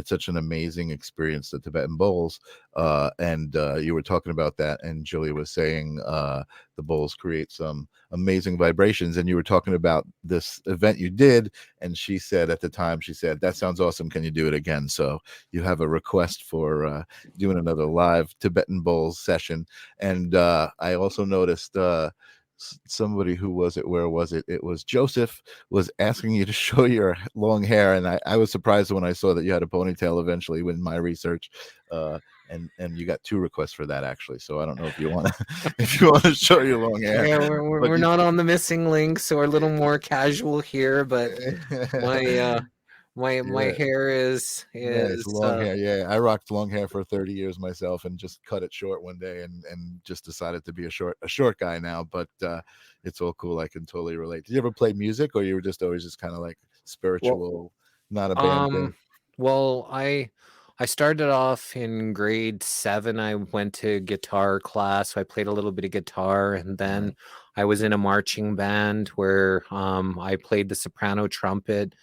Speaker 1: such an amazing experience, the Tibetan bowls. And you were talking about that, and Julia was saying the bowls create some amazing vibrations. And you were talking about this event you did, and she said at the time, she said, that sounds awesome, can you do it again? So you have a request for doing another live Tibetan bowls session. And I also noticed somebody, who was it, where was it, it was Joseph, was asking you to show your long hair, and I was surprised when I saw that you had a ponytail eventually in my research. And you got 2 requests for that, actually. So I don't know if you want to if you want to show your long hair.
Speaker 2: Yeah,
Speaker 1: But
Speaker 2: we're not on the missing link, so we're a little more casual here. But my my
Speaker 1: yeah,
Speaker 2: hair is
Speaker 1: nice long hair. Yeah, I rocked long hair for 30 years myself, and just cut it short one day, and just decided to be a short guy now. But it's all cool. I can totally relate. Did you ever play music, or you were just always just kind of like
Speaker 2: well.
Speaker 1: spiritual, not a band
Speaker 2: Um,
Speaker 1: thing?
Speaker 2: well, I started off in grade 7. I went to guitar class. So I played a little bit of guitar, and then
Speaker 1: Right.
Speaker 2: I was in a marching band where I played the soprano trumpet.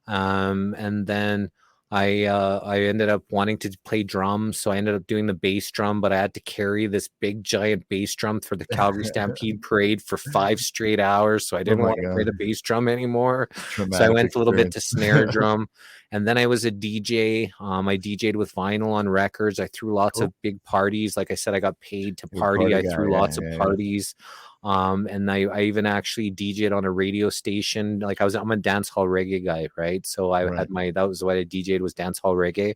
Speaker 2: And then I ended up wanting to play drums, so I ended up doing the bass drum, but I had to carry this big giant bass drum for the Calgary Stampede parade for 5 straight hours, so I
Speaker 1: Oh
Speaker 2: didn't
Speaker 1: my
Speaker 2: want to play
Speaker 1: God.
Speaker 2: the bass drum anymore. So I
Speaker 1: Traumatic
Speaker 2: went a little bit
Speaker 1: experience.
Speaker 2: to snare drum, and then I was a DJ. I DJ'd with vinyl on records. I threw lots
Speaker 1: Cool.
Speaker 2: of big parties. Like I said, I got paid to
Speaker 1: You're a
Speaker 2: party.
Speaker 1: party
Speaker 2: I
Speaker 1: guy.
Speaker 2: threw
Speaker 1: Yeah,
Speaker 2: lots of
Speaker 1: yeah, yeah.
Speaker 2: parties. And I even actually DJ'd on a radio station. Like I'm a dance hall reggae guy, right? So I
Speaker 1: Right.
Speaker 2: had that was what I DJ'd, was dance hall reggae.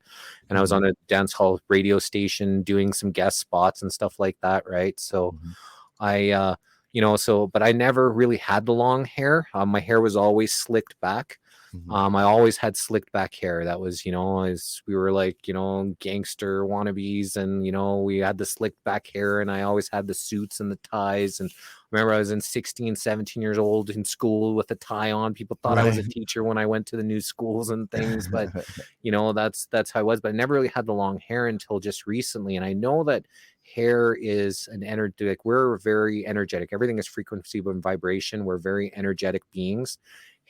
Speaker 2: And I was
Speaker 1: Mhm,
Speaker 2: on a dance hall radio station doing some guest spots and stuff like that, right? So
Speaker 1: mhm,
Speaker 2: I but I never really had the long hair. My hair was always slicked back.
Speaker 1: mhm.
Speaker 2: I always had slicked back hair. That was, as we were like, gangster wannabes, and we had the slicked back hair, and I always had the suits and the ties. And remember, I was in 16, 17 years old in school with a tie on. People thought I was a
Speaker 1: Right.
Speaker 2: teacher when I went to the new schools and things, but that's how I was. But I never really had the long hair until just recently. And I know that hair is an energy. Like, we're very energetic. Everything is frequency and vibration. We're very energetic beings.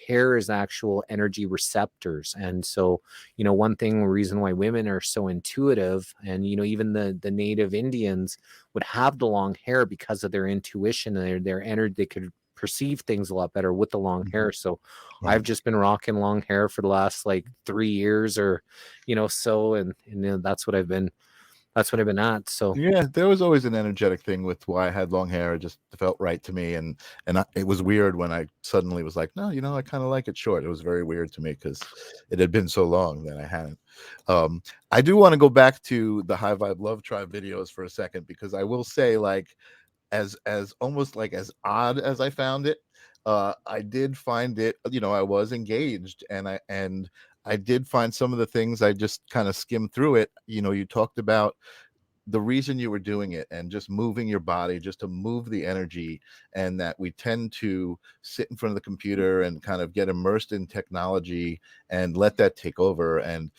Speaker 2: Hair is actual energy receptors. And so, one reason why women are so intuitive, and even the native Indians would have the long hair, because of their intuition and their energy. They could perceive things a lot better with the long
Speaker 1: Mhm.
Speaker 2: hair. So I've
Speaker 1: Right.
Speaker 2: just been rocking long hair for the last like 3 years, or so, and that's what I've been at. So
Speaker 1: Yeah, there was always an energetic thing with why I had long hair. It just felt right to me, and it was weird when I suddenly was like, no, I kind of like it short. It was very weird to me because it had been so long that I hadn't. Um, I do want to go back to the High Vibe Love Tribe videos for a second, because I will say, like, as almost like as odd as I found it, I did find it, I was engaged, and I did find some of the things, I just kind of skimmed through it. You talked about the reason you were doing it, and just moving your body just to move the energy, and that we tend to sit in front of the computer and kind of get immersed in technology and let that take over, and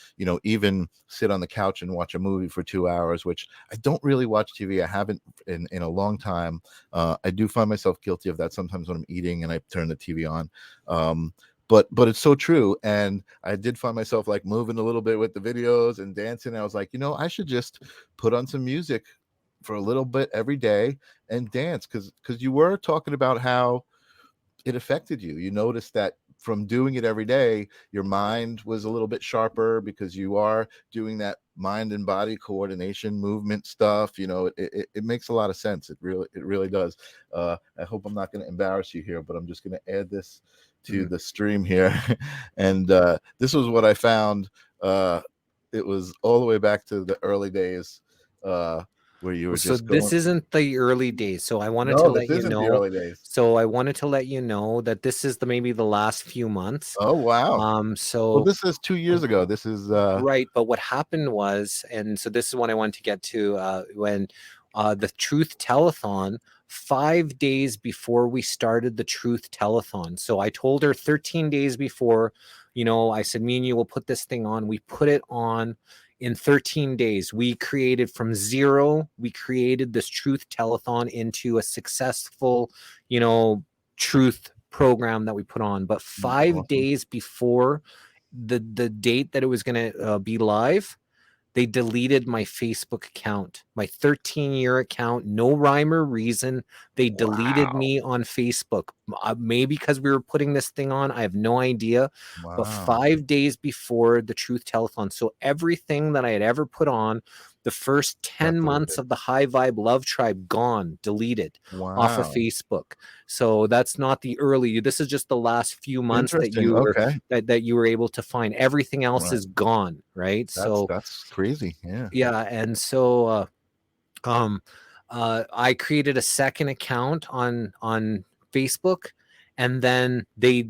Speaker 1: even sit on the couch and watch a movie for 2 hours, which I don't really watch TV. I haven't in a long time. I do find myself guilty of that sometimes when I'm eating and I turn the TV on. But it's so true, and I did find myself like moving a little bit with the videos and dancing. I was like, I should just put on some music for a little bit every day and dance, because you were talking about how it affected you. You noticed that from doing it every day, your mind was a little bit sharper, because you are doing that mind and body coordination movement stuff. It makes a lot of sense. It really does. I hope I'm not going to embarrass you here, but I'm just going to add this to
Speaker 2: mm.
Speaker 1: the stream here. And this was what I found. It was all the way back to the early days, where you were
Speaker 2: So
Speaker 1: just
Speaker 2: this
Speaker 1: going.
Speaker 2: isn't the early days. So I wanted to
Speaker 1: No, this
Speaker 2: let you
Speaker 1: isn't the
Speaker 2: know.
Speaker 1: early days.
Speaker 2: So I wanted to let you know that this is maybe the last few months.
Speaker 1: Oh, wow. Well,
Speaker 2: So
Speaker 1: this is 2 years ago. This is
Speaker 2: right, but what happened was, and so this is what I want to get to, when the Truth Telethon, 5 days before we started the Truth Telethon. So I told her 13 days before, I said, me and you will put this thing on. We put it on in 13 days. We created from zero, we created this Truth Telethon into a successful, truth program that we put on. But five
Speaker 1: awesome.
Speaker 2: days before the date that it was going to be live, they deleted my Facebook account, my 13-year account, no rhyme or reason. They deleted
Speaker 1: Wow.
Speaker 2: me on Facebook. Maybe because we were putting this thing on, I have no idea. But
Speaker 1: Wow.
Speaker 2: 5 days before the Truth Telethon, so everything that I had ever put on, the first 10
Speaker 1: Got
Speaker 2: months
Speaker 1: deleted.
Speaker 2: of the High Vibe Love Tribe, gone, deleted off of
Speaker 1: Wow.
Speaker 2: Facebook. So that's not the early. This is just the last few months that
Speaker 1: Interesting.
Speaker 2: you were
Speaker 1: Okay.
Speaker 2: that you were able to find. Everything else
Speaker 1: Right.
Speaker 2: is gone, right? So
Speaker 1: That's crazy. Yeah.
Speaker 2: yeah, and so um I created a second account on Facebook, and then they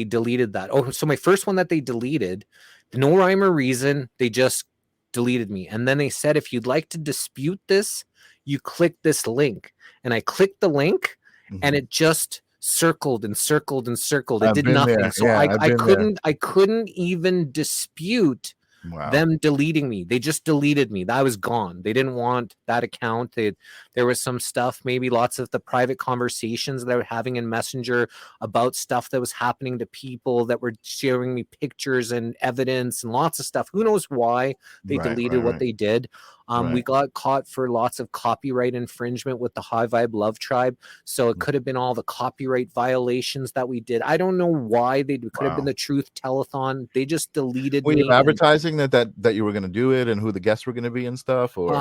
Speaker 2: deleted that. Oh, so my first one that they deleted, no rhyme or reason, they just deleted me. And then they said, if you'd like to dispute this, you click this link. And I clicked the link, and
Speaker 1: Mhm.
Speaker 2: it just circled and circled and circled. It
Speaker 1: I've
Speaker 2: did
Speaker 1: been
Speaker 2: nothing.
Speaker 1: there.
Speaker 2: So
Speaker 1: Yeah, I've been there.
Speaker 2: I couldn't even dispute
Speaker 1: Wow.
Speaker 2: them deleting me. They just deleted me. I was gone. They didn't want that account. There was some stuff, maybe lots of the private conversations that I was having in Messenger about stuff that was happening to people that were sharing me pictures and evidence and lots of stuff. Who knows why they
Speaker 1: Right,
Speaker 2: deleted
Speaker 1: right,
Speaker 2: what
Speaker 1: right,
Speaker 2: they did. We
Speaker 1: right.
Speaker 2: got caught for lots of copyright infringement with the High Vibe Love Tribe. So it
Speaker 1: Mm.
Speaker 2: could have been all the copyright violations that we did. I don't know why. They could have been
Speaker 1: Wow.
Speaker 2: the Truth Telethon. They just deleted
Speaker 1: Were you
Speaker 2: me. And
Speaker 1: advertising that you were gonna do it and who the guests were gonna be and stuff, or?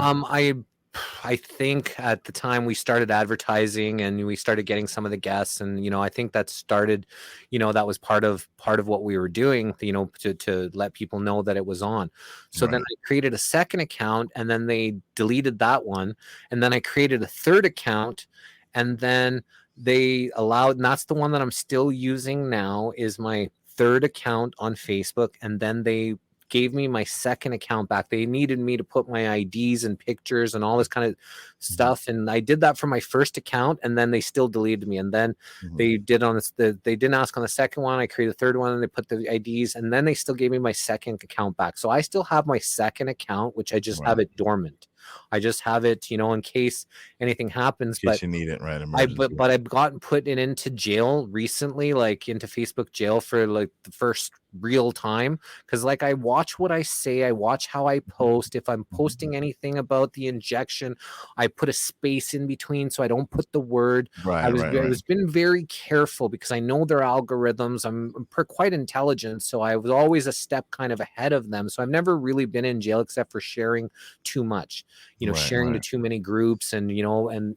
Speaker 2: I think at the time we started advertising and we started getting some of the guests, and I think that started, that was part of what we were doing, to let people know that it was on. So then
Speaker 1: Right.
Speaker 2: I created a second account, and then they deleted that one, and then I created a third account, and then they allowed, and that's the one that I'm still using now, is my third account on Facebook, and then they gave me my second account back. They needed me to put my IDs and pictures and all this kind of
Speaker 1: Mhm,
Speaker 2: stuff, and I did that for my first account, and then they still deleted me. And then
Speaker 1: mhm.
Speaker 2: they did on this. They didn't ask on the second one. I created a third one, and they put the IDs, and then they still gave me my second account back. So I still have my second account, which I just have
Speaker 1: Right.
Speaker 2: it dormant. I just have it, in case anything happens.
Speaker 1: In case
Speaker 2: But
Speaker 1: you need it, right?
Speaker 2: I
Speaker 1: Emergency.
Speaker 2: but I've gotten put into jail recently, like into Facebook jail for like the first real time, because like I watch what I say, I watch how I
Speaker 1: Mhm,
Speaker 2: post. If I'm
Speaker 1: mhm.
Speaker 2: posting anything about the injection, I put a space in between so I don't put the word.
Speaker 1: Right, right,
Speaker 2: I
Speaker 1: right,
Speaker 2: was been very careful because I know their algorithms. I'm quite intelligent, so I was always a step kind of ahead of them. So I've never really been in jail except for sharing too much,
Speaker 1: right,
Speaker 2: sharing to
Speaker 1: right,
Speaker 2: too many groups, and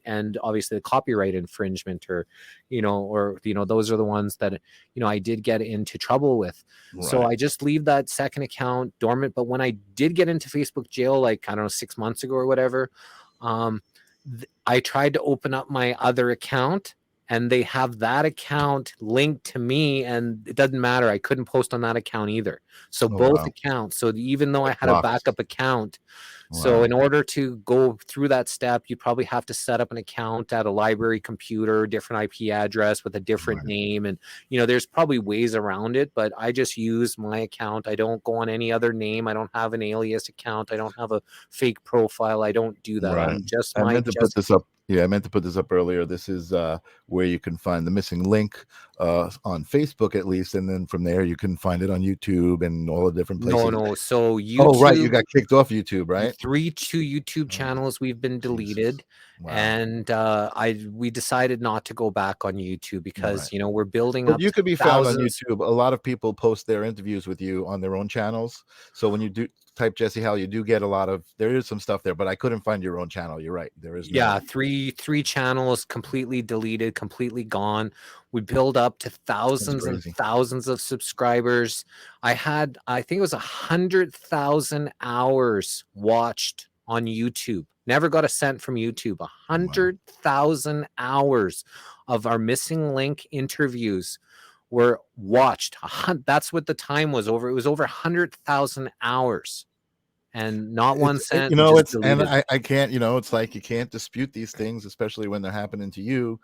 Speaker 2: and obviously the copyright infringement, or those are the ones that I did get into trouble with. So
Speaker 1: right.
Speaker 2: I just leave that second account dormant. But when I did get into Facebook jail, like, I don't know, 6 months ago or whatever, um I tried to open up my other account, and they have that account linked to me, and it doesn't matter, I couldn't post on that account either. So
Speaker 1: Oh,
Speaker 2: both
Speaker 1: wow.
Speaker 2: accounts, so even though I
Speaker 1: Like
Speaker 2: had a
Speaker 1: blocked.
Speaker 2: backup account, so
Speaker 1: Wow.
Speaker 2: in order to go through that step, you probably have to set up an account at a library computer, different IP address with a different
Speaker 1: Right,
Speaker 2: name. And, there's probably ways around it, but I just use my account. I don't go on any other name. I don't have an alias account. I don't have a fake profile. I don't do that.
Speaker 1: right.
Speaker 2: I'm just
Speaker 1: I
Speaker 2: my
Speaker 1: meant to put
Speaker 2: Jesse.
Speaker 1: this up. Yeah, I meant to put this up earlier. This is where you can find the missing link on Facebook, at least, and then from there you can find it on YouTube and all the different
Speaker 2: No,
Speaker 1: places.
Speaker 2: no. So
Speaker 1: Oh, right. You
Speaker 2: YouTube,
Speaker 1: got kicked off YouTube, right?
Speaker 2: two YouTube
Speaker 1: Oh,
Speaker 2: channels we've been
Speaker 1: Jesus.
Speaker 2: deleted,
Speaker 1: Wow.
Speaker 2: and we decided not to go back on YouTube
Speaker 1: Right.
Speaker 2: because we're building
Speaker 1: But
Speaker 2: up
Speaker 1: you
Speaker 2: to
Speaker 1: could be found on
Speaker 2: thousands.
Speaker 1: YouTube. A lot of people post their interviews with you on their own channels. So when you do type Jesse Hal, you do get a lot of, there is some stuff there, but I couldn't find your own channel. You're right. There is
Speaker 2: Yeah,
Speaker 1: no,
Speaker 2: three channels completely deleted, completely gone. We build up to
Speaker 1: that's
Speaker 2: thousands and
Speaker 1: crazy.
Speaker 2: thousands of subscribers. I think it was 100,000 hours watched on YouTube. Never got a cent from YouTube. A
Speaker 1: Wow.
Speaker 2: 100,000 hours of our missing link interviews were watched. That's what the time was over. It was over 100,000 hours, and not one
Speaker 1: You
Speaker 2: cent,
Speaker 1: know,
Speaker 2: just
Speaker 1: it's, and
Speaker 2: deleted.
Speaker 1: I can't, it's like you can't dispute these things, especially when they're happening to you.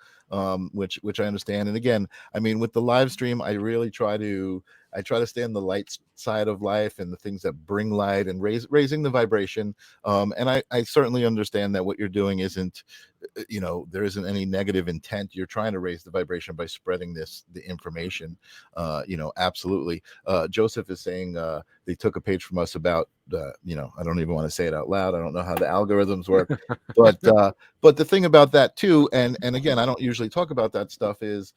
Speaker 1: which I understand. And again, I mean, with the live stream, I really try to stay on the light side of life and the things that bring light and raising the vibration. And I certainly understand that what you're doing isn't, there isn't any negative intent. You're trying to raise the vibration by spreading the information. Absolutely. Joseph is saying they took a page from us about, I don't even want to say it out loud. I don't know how the algorithms work, but the thing about that too, and again, I don't usually talk about that stuff is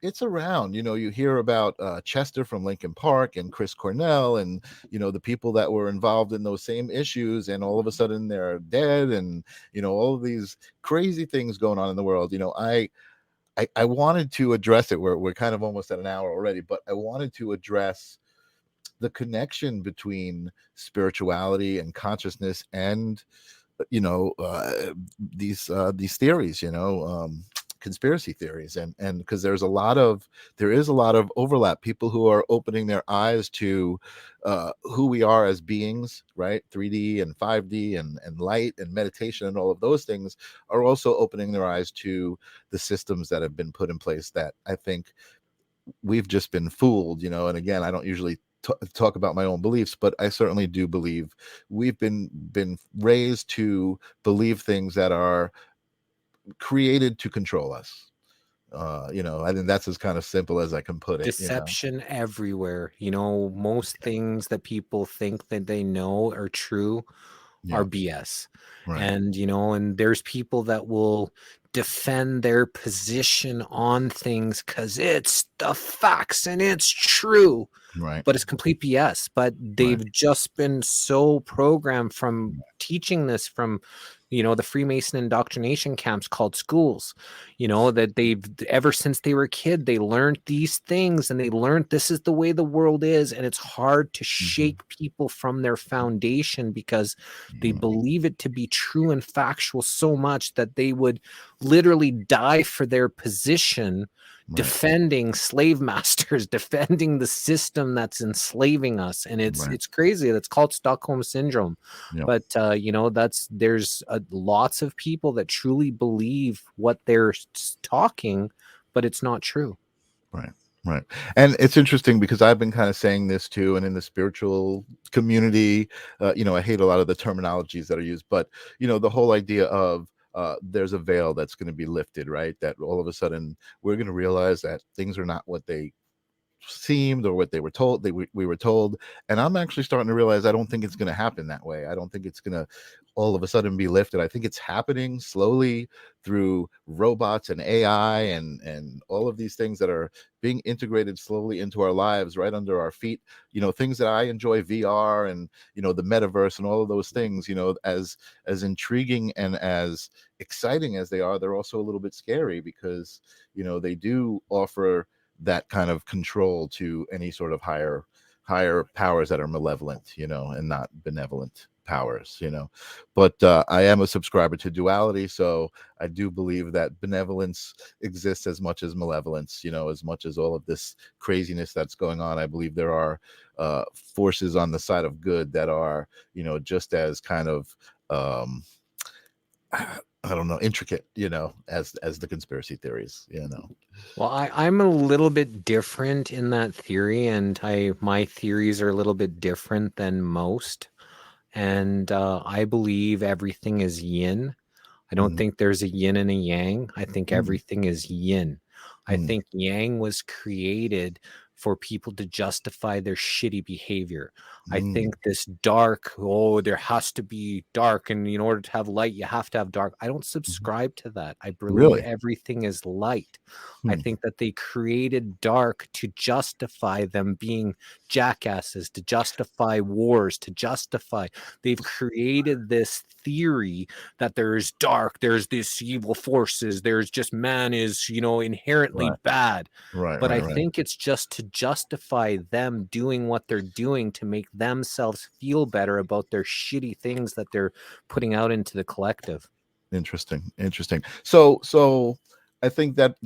Speaker 1: it's around. You hear about Chester from Lincoln Park and Chris Cornell and the people that were involved in those same issues, and all of a sudden they're dead, and all of these crazy things going on in the world. I wanted to address it. We're kind of almost at an hour already, but I wanted to address the connection between spirituality and consciousness and these theories, conspiracy theories, and because there is a lot of overlap. People who are opening their eyes to who we are as beings, right? 3D and 5D and light and meditation and all of those things are also opening their eyes to the systems that have been put in place that I think we've just been fooled. And again, I don't usually talk about my own beliefs, but I certainly do believe we've been raised to believe things that are created to control us. I think that's as kind of simple as I can put it.
Speaker 2: Deception everywhere. Most things that people think that they know are true are BS.
Speaker 1: Right.
Speaker 2: And there's people that will defend their position on things because it's the facts and it's true.
Speaker 1: Right.
Speaker 2: But it's complete BS. But they've just been so programmed from teaching this from the Freemason indoctrination camps called schools, that they've ever since they were a kid, they learned these things, and they learned this is the way the world is. And it's hard to shake people from their foundation because they believe it to be true and factual so much that they would literally die for their position, defending slave masters, defending the system that's enslaving us. And it's crazy. That's called Stockholm syndrome. But there's lots of people that truly believe what they're talking, but it's not true.
Speaker 1: Right. And it's interesting because I've been kind of saying this too, and in the spiritual community, I hate a lot of the terminologies that are used, but the whole idea of there's a veil that's going to be lifted, right? That all of a sudden we're going to realize that things are not what they seemed or what they were told. We were told, and I'm actually starting to realize I don't think it's going to happen that way. I don't think it's going to all of a sudden be lifted. I think it's happening slowly through robots and AI and all of these things that are being integrated slowly into our lives right under our feet. Things that I enjoy, VR and the metaverse and all of those things, as intriguing and as exciting as they are, they're also a little bit scary because they do offer that kind of control to any sort of higher powers that are malevolent, and not benevolent powers, but I am a subscriber to duality, so I do believe that benevolence exists as much as malevolence, as much as all of this craziness that's going on. I believe there are forces on the side of good that are just as kind of I don't know, intricate, as the conspiracy theories,
Speaker 2: Well, I'm a little bit different in that theory, and my theories are a little bit different than most. And I believe everything is yin. I don't think there's a yin and a yang. I think everything is yin. I think yang was created for people to justify their shitty behavior. I think this dark, there has to be dark, and in order to have light, you have to have dark. I don't subscribe to that. I believe everything is light. I think that they created dark to justify them being jackasses, to justify wars, to justify. They've created this theory that there's dark, there's these evil forces, there's just man is, inherently bad. But I think it's just to justify them doing what they're doing to make themselves feel better about their shitty things that they're putting out into the collective.
Speaker 1: Interesting. So I think that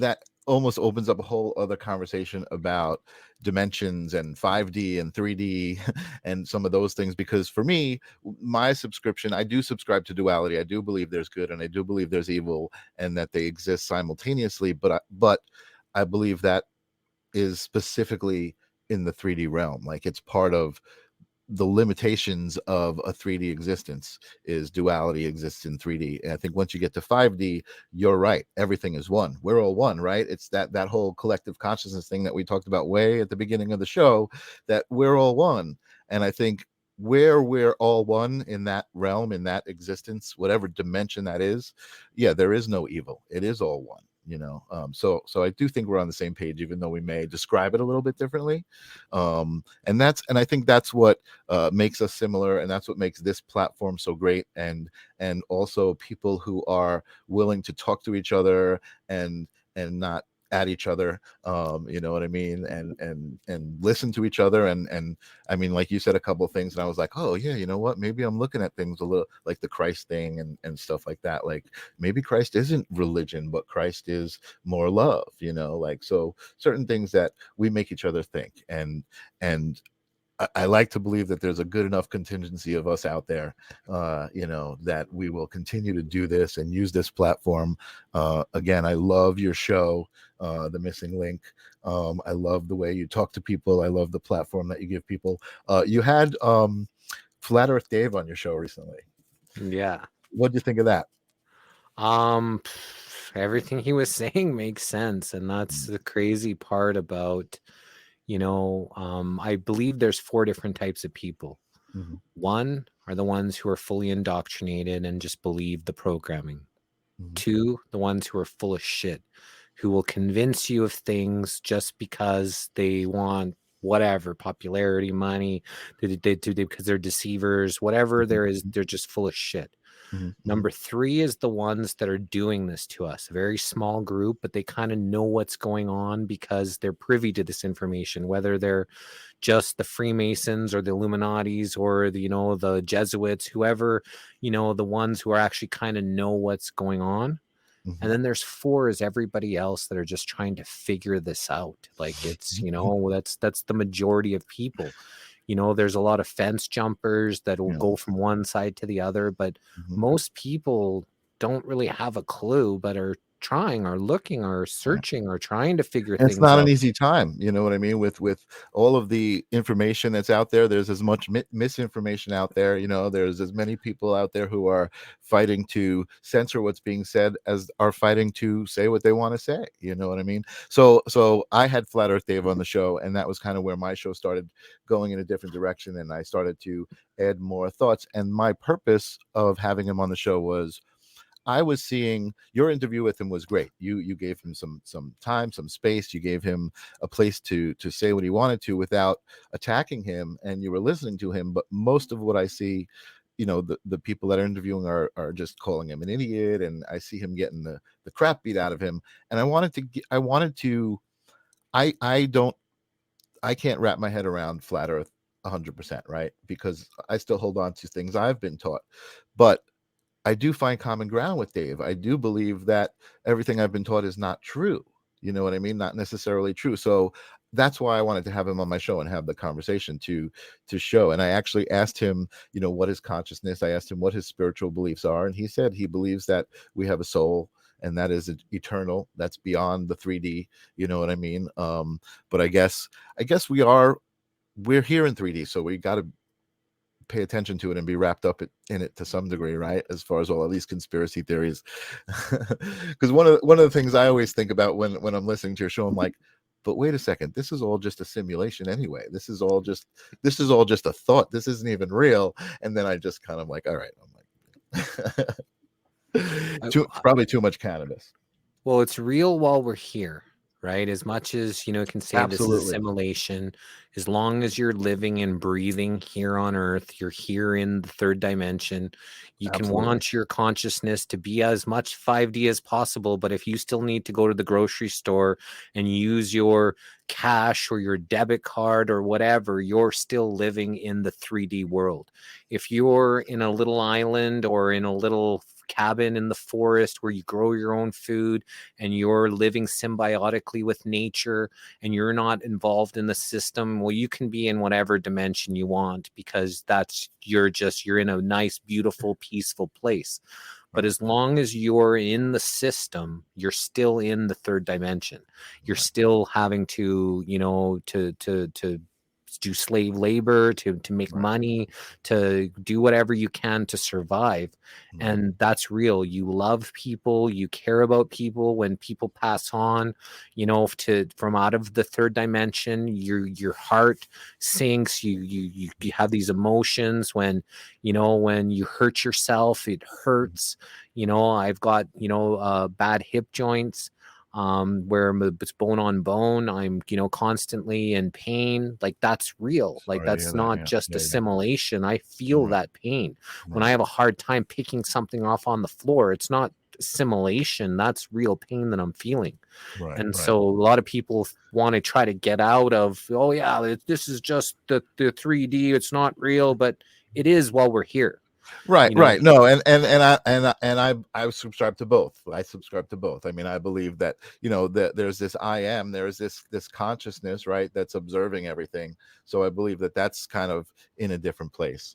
Speaker 1: almost opens up a whole other conversation about dimensions and 5D and 3D and some of those things. Because for me, my subscription, I do subscribe to duality. I do believe there's good and I do believe there's evil and that they exist simultaneously. But I believe that is specifically in the 3D realm. Like it's part of the limitations of a 3D existence is duality exists in 3D. And I think once you get to 5D, you're right. Everything is one. We're all one, right? It's that whole collective consciousness thing that we talked about way at the beginning of the show, that we're all one. And I think where we're all one in that realm, in that existence, whatever dimension that is, yeah, there is no evil. It is all one. So I do think we're on the same page, even though we may describe it a little bit differently. And I think that's what makes us similar, and that's what makes this platform so great. And also people who are willing to talk to each other and not at each other, you know what I mean, and listen to each other. And I mean, like you said a couple of things and I was like, oh yeah, you know what, maybe I'm looking at things a little like the Christ thing and stuff like that. Like maybe Christ isn't religion, but Christ is more love, like, so certain things that we make each other think. And I like to believe that there's a good enough contingency of us out there, that we will continue to do this and use this platform. Again, I love your show, The Missing Link. I love the way you talk to people. I love the platform that you give people. You had Flat Earth Dave on your show recently.
Speaker 2: Yeah.
Speaker 1: What do you think of that?
Speaker 2: Everything he was saying makes sense, and that's the crazy part about, I believe there's 4 different types of people.
Speaker 1: Mm-hmm.
Speaker 2: One are the ones who are fully indoctrinated and just believe the programming.
Speaker 1: Mm-hmm.
Speaker 2: 2, the ones who are full of shit, who will convince you of things just because they want whatever, popularity, money, because they're deceivers, whatever there is, they're just full of shit.
Speaker 1: Mm-hmm.
Speaker 2: Number 3 is the ones that are doing this to us. A very small group, but they kind of know what's going on because they're privy to this information, whether they're just the Freemasons or the Illuminatis or the Jesuits, whoever, the ones who are actually kind of know what's going on.
Speaker 1: Mm-hmm.
Speaker 2: And then there's 4 is everybody else that are just trying to figure this out. Like it's, that's the majority of people. There's a lot of fence jumpers that will go from one side to the other, but most people don't really have a clue, but are trying or looking or searching or trying to figure things out.
Speaker 1: It's not an easy time, you know what I mean, with all of the information that's out there. There's as much misinformation out there, there's as many people out there who are fighting to censor what's being said as are fighting to say what they want to say, you know what I mean. So I had Flat Earth Dave on the show, and that was kind of where my show started going in a different direction, and I started to add more thoughts. And my purpose of having him on the show was, I was seeing your interview with him was great. You gave him some time, some space. You gave him a place to say what he wanted to without attacking him, and you were listening to him. But most of what I see, the people that are interviewing are just calling him an idiot, and I see him getting the crap beat out of him. And I can't wrap my head around flat Earth 100%, right? Because I still hold on to things I've been taught, but I do find common ground with Dave. I do believe that everything I've been taught is not true. You know what I mean? Not necessarily true. So that's why I wanted to have him on my show and have the conversation to show. And I actually asked him, what is consciousness? I asked him what his spiritual beliefs are. And he said he believes that we have a soul, and that is eternal. That's beyond the 3D. You know what I mean? But I guess we're here in 3D. So we got to pay attention to it and be wrapped up in it to some degree, right? As far as all of these conspiracy theories, because one of the things I always think about when I'm listening to your show, I'm like, but wait a second, this is all just a simulation anyway. This is all just a thought. This isn't even real. And then I just kind of like, all right, I'm like, probably too much cannabis.
Speaker 2: Well, it's real while we're here, right? As much as, you can say
Speaker 1: Absolutely.
Speaker 2: This is a simulation, as long as you're living and breathing here on Earth, you're here in the 3rd dimension, you can want your consciousness to be as much 5D as possible. But if you still need to go to the grocery store and use your cash or your debit card or whatever, you're still living in the 3D world. If you're in a little island or in a little cabin in the forest where you grow your own food and you're living symbiotically with nature and you're not involved in the system, well, you can be in whatever dimension you want, because you're in a nice, beautiful, peaceful place. But
Speaker 1: Right.
Speaker 2: as long as you're in the system, you're still in the third dimension. You're
Speaker 1: Right.
Speaker 2: still having to, to do slave labor, to make
Speaker 1: Right.
Speaker 2: money, to do whatever you can to survive.
Speaker 1: Right.
Speaker 2: And that's real. You love people, you care about people. When people pass on, from out of the third dimension, your heart sinks. You have these emotions when, when you hurt yourself, it hurts. I've got, bad hip joints, where it's bone on bone. I'm, constantly in pain. Like, that's real. Like,
Speaker 1: Sorry to hear
Speaker 2: that's
Speaker 1: that.
Speaker 2: not
Speaker 1: Yeah.
Speaker 2: just
Speaker 1: Yeah. Yeah.
Speaker 2: assimilation. I feel
Speaker 1: Right.
Speaker 2: that pain. When I
Speaker 1: Right.
Speaker 2: have a hard time picking something off on the floor, it's not assimilation. That's real pain that I'm feeling.
Speaker 1: Right.
Speaker 2: And
Speaker 1: Right.
Speaker 2: so a lot of people want to try to get out of, oh yeah, this is just the 3D. It's not real, but it is while we're here.
Speaker 1: Right,
Speaker 2: You know,
Speaker 1: right. No, and I subscribe to both. I subscribe to both. I mean, I believe that, that there's this I am, there's this consciousness, right, that's observing everything. So I believe that that's kind of in a different place.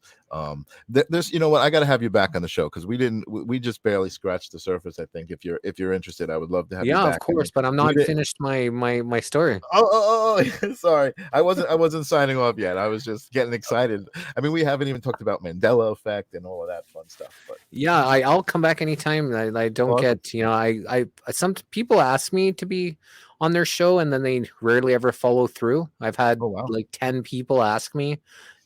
Speaker 1: There's, what, I got to have you back on the show, because we just barely scratched the surface. I think if you're interested, I would love to have you
Speaker 2: yeah, of
Speaker 1: back. I
Speaker 2: course,
Speaker 1: mean,
Speaker 2: but I'm
Speaker 1: we
Speaker 2: not
Speaker 1: did.
Speaker 2: finished my story.
Speaker 1: Sorry. I wasn't signing off yet. I was just getting excited. I mean, we haven't even talked about Mandela effect and all of that fun stuff. But
Speaker 2: Yeah, I'll come back anytime. I don't
Speaker 1: awesome.
Speaker 2: get, some people ask me to be on their show and then they rarely ever follow through. I've had
Speaker 1: Oh wow.
Speaker 2: like 10 people ask me,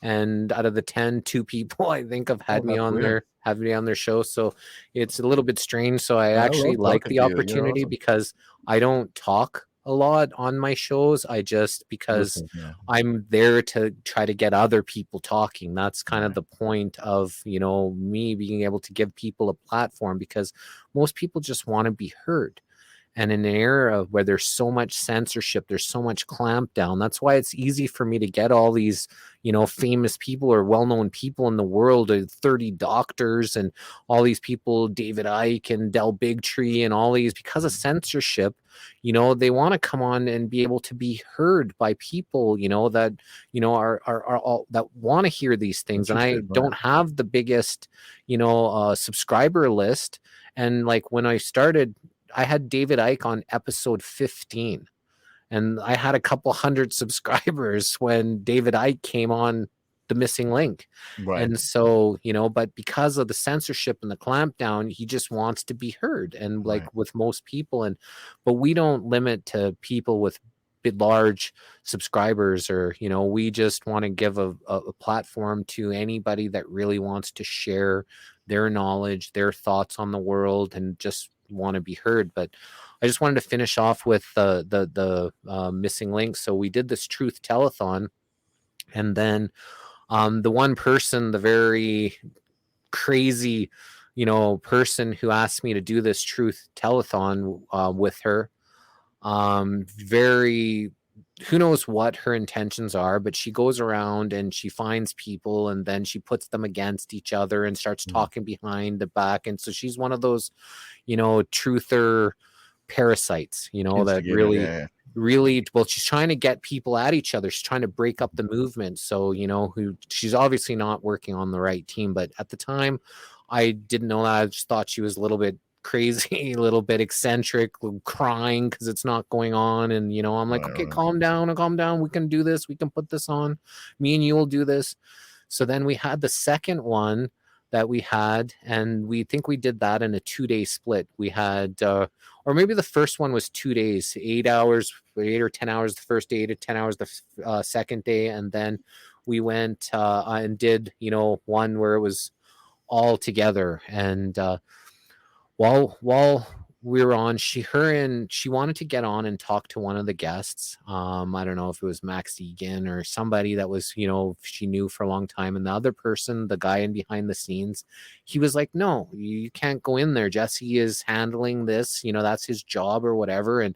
Speaker 2: and out of the 10, 2 people I think have
Speaker 1: Oh, that's weird.
Speaker 2: had me on their show. So it's a little bit strange. So I
Speaker 1: And I
Speaker 2: actually
Speaker 1: love
Speaker 2: like
Speaker 1: talking
Speaker 2: the
Speaker 1: to you. You're
Speaker 2: opportunity,
Speaker 1: awesome.
Speaker 2: because I don't talk a lot on my shows. Because
Speaker 1: Listen, yeah.
Speaker 2: I'm there to try to get other people talking. That's kind of
Speaker 1: Right.
Speaker 2: the point of, me being able to give people a platform, because most people just want to be heard. And in an era where there's so much censorship, there's so much clampdown. That's why it's easy for me to get all these, famous people or well-known people in the world, 30 doctors and all these people, David Icke and Del Bigtree and all these, because of censorship. They want to come on and be able to be heard by people, that, are all that want to hear these things. And I
Speaker 1: Interested, right?
Speaker 2: don't have the biggest, subscriber list. And like when I started, I had David Icke on episode 15, and I had a couple hundred subscribers when David Icke came on The Missing Link.
Speaker 1: Right.
Speaker 2: And so, but because of the censorship and the clampdown, he just wants to be heard. And
Speaker 1: Right.
Speaker 2: like with most people, but we don't limit to people with large subscribers, or, we just want to give a platform to anybody that really wants to share their knowledge, their thoughts on the world, and just want to be heard. But I just wanted to finish off with the missing link. So we did this truth telethon, and then the one person, the very crazy, person who asked me to do this truth telethon with her, very, who knows what her intentions are, but she goes around and she finds people and then she puts them against each other and starts
Speaker 1: Mm.
Speaker 2: talking behind the back. And so she's one of those, truther parasites, that
Speaker 1: Instigator.
Speaker 2: really,
Speaker 1: Yeah.
Speaker 2: really, well, she's trying to get people at each other. She's trying to break up the movement. So, she's obviously not working on the right team. But at the time, I didn't know that. I just thought she was a little bit crazy, a little bit eccentric, crying because it's not going on. And, I'm like,
Speaker 1: Right.
Speaker 2: okay,
Speaker 1: Right.
Speaker 2: calm down. We can do this. We can put this on. Me and you will do this. So then we had the second one that we had, and we think we did that in a 2-day split. We had, or maybe the first one was 2 days, 8 hours, 8 or 10 hours the first day, 8 or 10 hours the second day. And then we went and did, one where it was all together. And while we were on, she wanted to get on and talk to one of the guests. I don't know if it was Max Egan or somebody that was, she knew for a long time. And the other person, the guy in behind the scenes, he was like, no, you can't go in there. Jesse is handling this, that's his job or whatever. And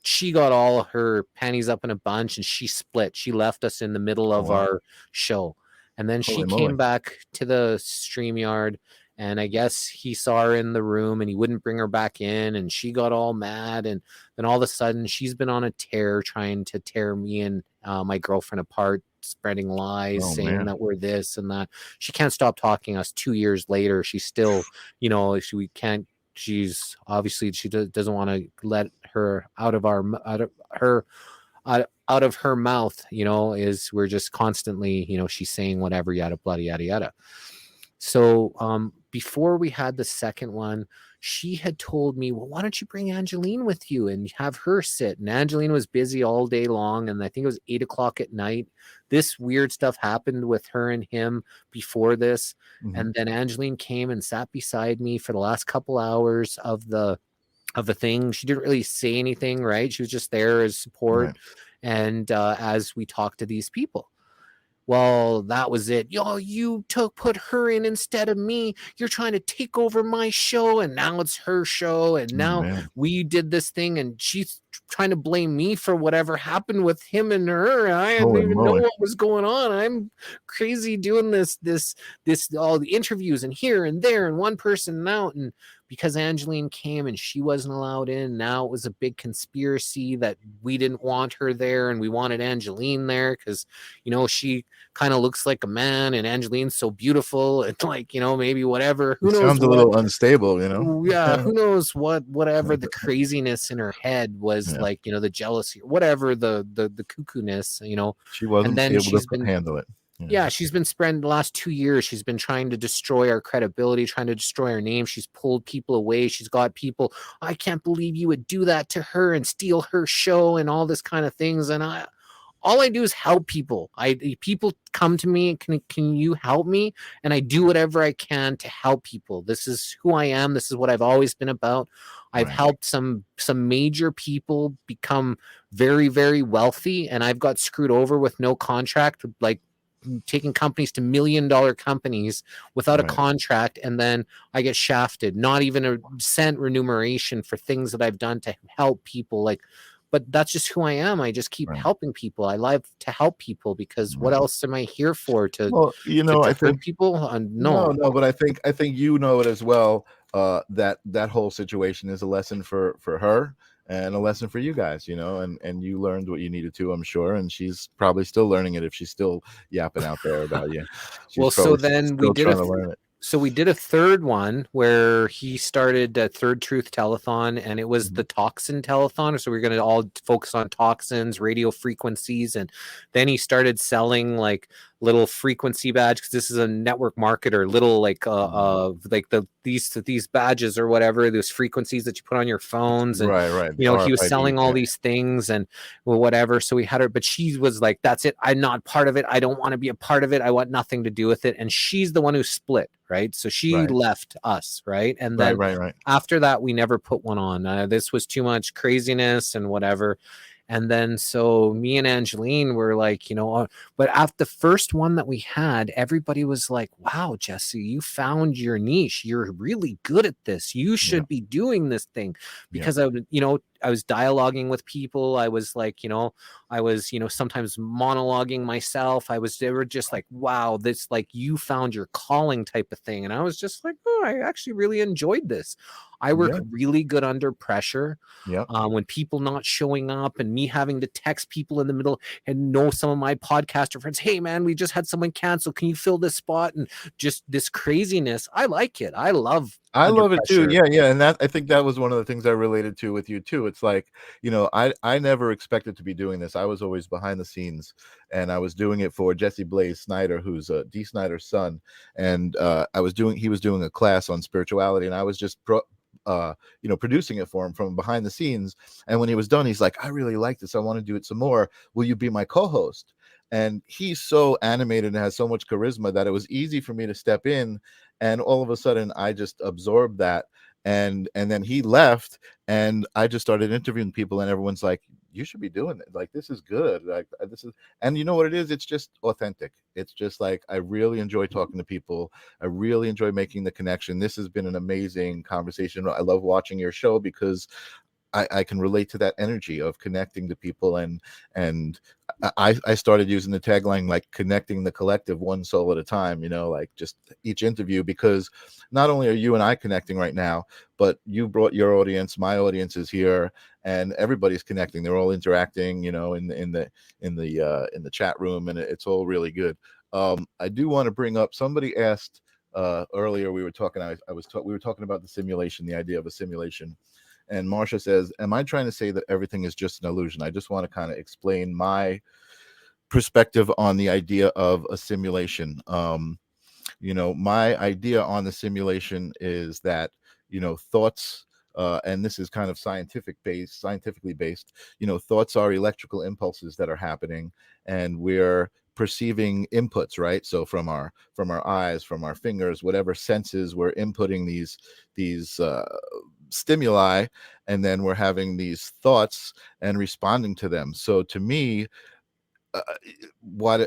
Speaker 2: she got all her panties up in a bunch and she split. She left us in the middle
Speaker 1: Oh
Speaker 2: of
Speaker 1: wow.
Speaker 2: our show. And then she
Speaker 1: Holy moly.
Speaker 2: came back to the StreamYard And I guess he saw her in the room and he wouldn't bring her back in, and she got all mad. And then all of a sudden she's been on a tear trying to tear me and my girlfriend apart, spreading lies,
Speaker 1: Oh
Speaker 2: saying
Speaker 1: man.
Speaker 2: that we're this and that. She can't stop talking us. 2 years later, she's still, we can't. She's obviously she doesn't want to let her out of her out of her mouth. Is we're just constantly, she's saying whatever, yada bloody yada yada. So before we had the second one, she had told me, well, why don't you bring Angeline with you and have her sit? And Angeline was busy all day long. And I think it was 8 o'clock at night. This weird stuff happened with her and him before this.
Speaker 1: Mm-hmm.
Speaker 2: And then Angeline came and sat beside me for the last couple hours of the thing. She didn't really say anything, right? She was just there as support.
Speaker 1: Right.
Speaker 2: And as we talked to these people. Well, that was it. You put her in instead of me. You're trying to take over my show, and now it's her show. And now we did this thing, and she's trying to blame me for whatever happened with him and her. I didn't even know what was going on. I'm crazy doing this, all the interviews and here and there, and one person out. And because Angeline came and she wasn't allowed in, now it was a big conspiracy that we didn't want her there and we wanted Angeline there because, she kind of looks like a man and Angeline's so beautiful and maybe whatever. Who knows?
Speaker 1: Sounds a little unstable,
Speaker 2: Yeah, who knows whatever the craziness in her head was like, the jealousy or whatever, the cuckoo-ness,
Speaker 1: She wasn't able to handle it.
Speaker 2: Yeah, she's been spending the last 2 years. She's been trying to destroy our credibility, trying to destroy our name. She's pulled people away. She's got people, I can't believe you would do that to her and steal her show and all this kind of things. And all I do is help people. People come to me, can you help me? And I do whatever I can to help people. This is who I am. This is what I've always been about. I've helped some major people become very, very wealthy, and I've got screwed over with no contract, like taking companies to $1 million companies without a contract, and then I get shafted, not even a cent remuneration for things that I've done to help people. But that's just who I am. I just keep helping people. I love to help people because what else am I here for? To I think people? No,
Speaker 1: but I think it as well. That whole situation is a lesson for her and a lesson for you guys, and you learned what you needed to, I'm sure, and she's probably still learning it if she's still yapping out there about you.
Speaker 2: Well, so then we did we did a third one where he started a Third Truth Telethon, and it was the toxin telethon. So we're going to all focus on toxins, radio frequencies, and then he started selling like little frequency badge, because this is a network marketer, little these badges or whatever, those frequencies that you put on your phones, and he was selling all these things and whatever. So we had her, but she was like, that's it, I'm not part of it, I don't want to be a part of it, I want nothing to do with it. And she's the one who split, right? So she left us, right? And then after that we never put one on. This was too much craziness and whatever. And then so me and Angeline were like, but after the first one that we had, everybody was like, wow, Jesse, you found your niche. You're really good at this. You should be doing this thing. Because I was dialoguing with people. I was like, I was, sometimes monologuing myself. They were just like, wow, this, like, you found your calling type of thing. And I was just like, oh, I actually really enjoyed this. I work really good under pressure. When people not showing up and me having to text people in the middle, and know some of my podcaster friends, hey man, we just had someone cancel, can you fill this spot? And just this craziness. I like it. I love
Speaker 1: it too. Yeah. And I think that was one of the things I related to with you too. It's like, I never expected to be doing this. I was always behind the scenes, and I was doing it for Jesse Blaze Snyder, who's D. Snyder's son. And he was doing a class on spirituality, and I was just producing it for him from behind the scenes. And when he was done, he's like, I really like this, I want to do it some more, will you be my co-host? And he's so animated and has so much charisma that it was easy for me to step in. And all of a sudden I just absorbed that. And then he left, and I just started interviewing people, and everyone's like, you should be doing it, like, this is good, like, this is. And you know what it is, it's just authentic. It's just like, I really enjoy talking to people, I really enjoy making the connection. This has been an amazing conversation. I love watching your show because I can relate to that energy of connecting to people, and I started using the tagline like connecting the collective one soul at a time, like just each interview, because not only are you and I connecting right now, but you brought your audience, my audience is here, and everybody's connecting. They're all interacting, in the chat room, and it's all really good. I do want to bring up, somebody asked earlier, we were talking, we were talking about the simulation, the idea of a simulation. And Marsha says, am I trying to say that everything is just an illusion? I just want to kind of explain my perspective on the idea of a simulation. My idea on the simulation is that, thoughts, and this is kind of scientifically based, thoughts are electrical impulses that are happening, and we're perceiving inputs, right? So from our eyes, from our fingers, whatever senses, we're inputting these stimuli, and then we're having these thoughts and responding to them. So to me, uh, what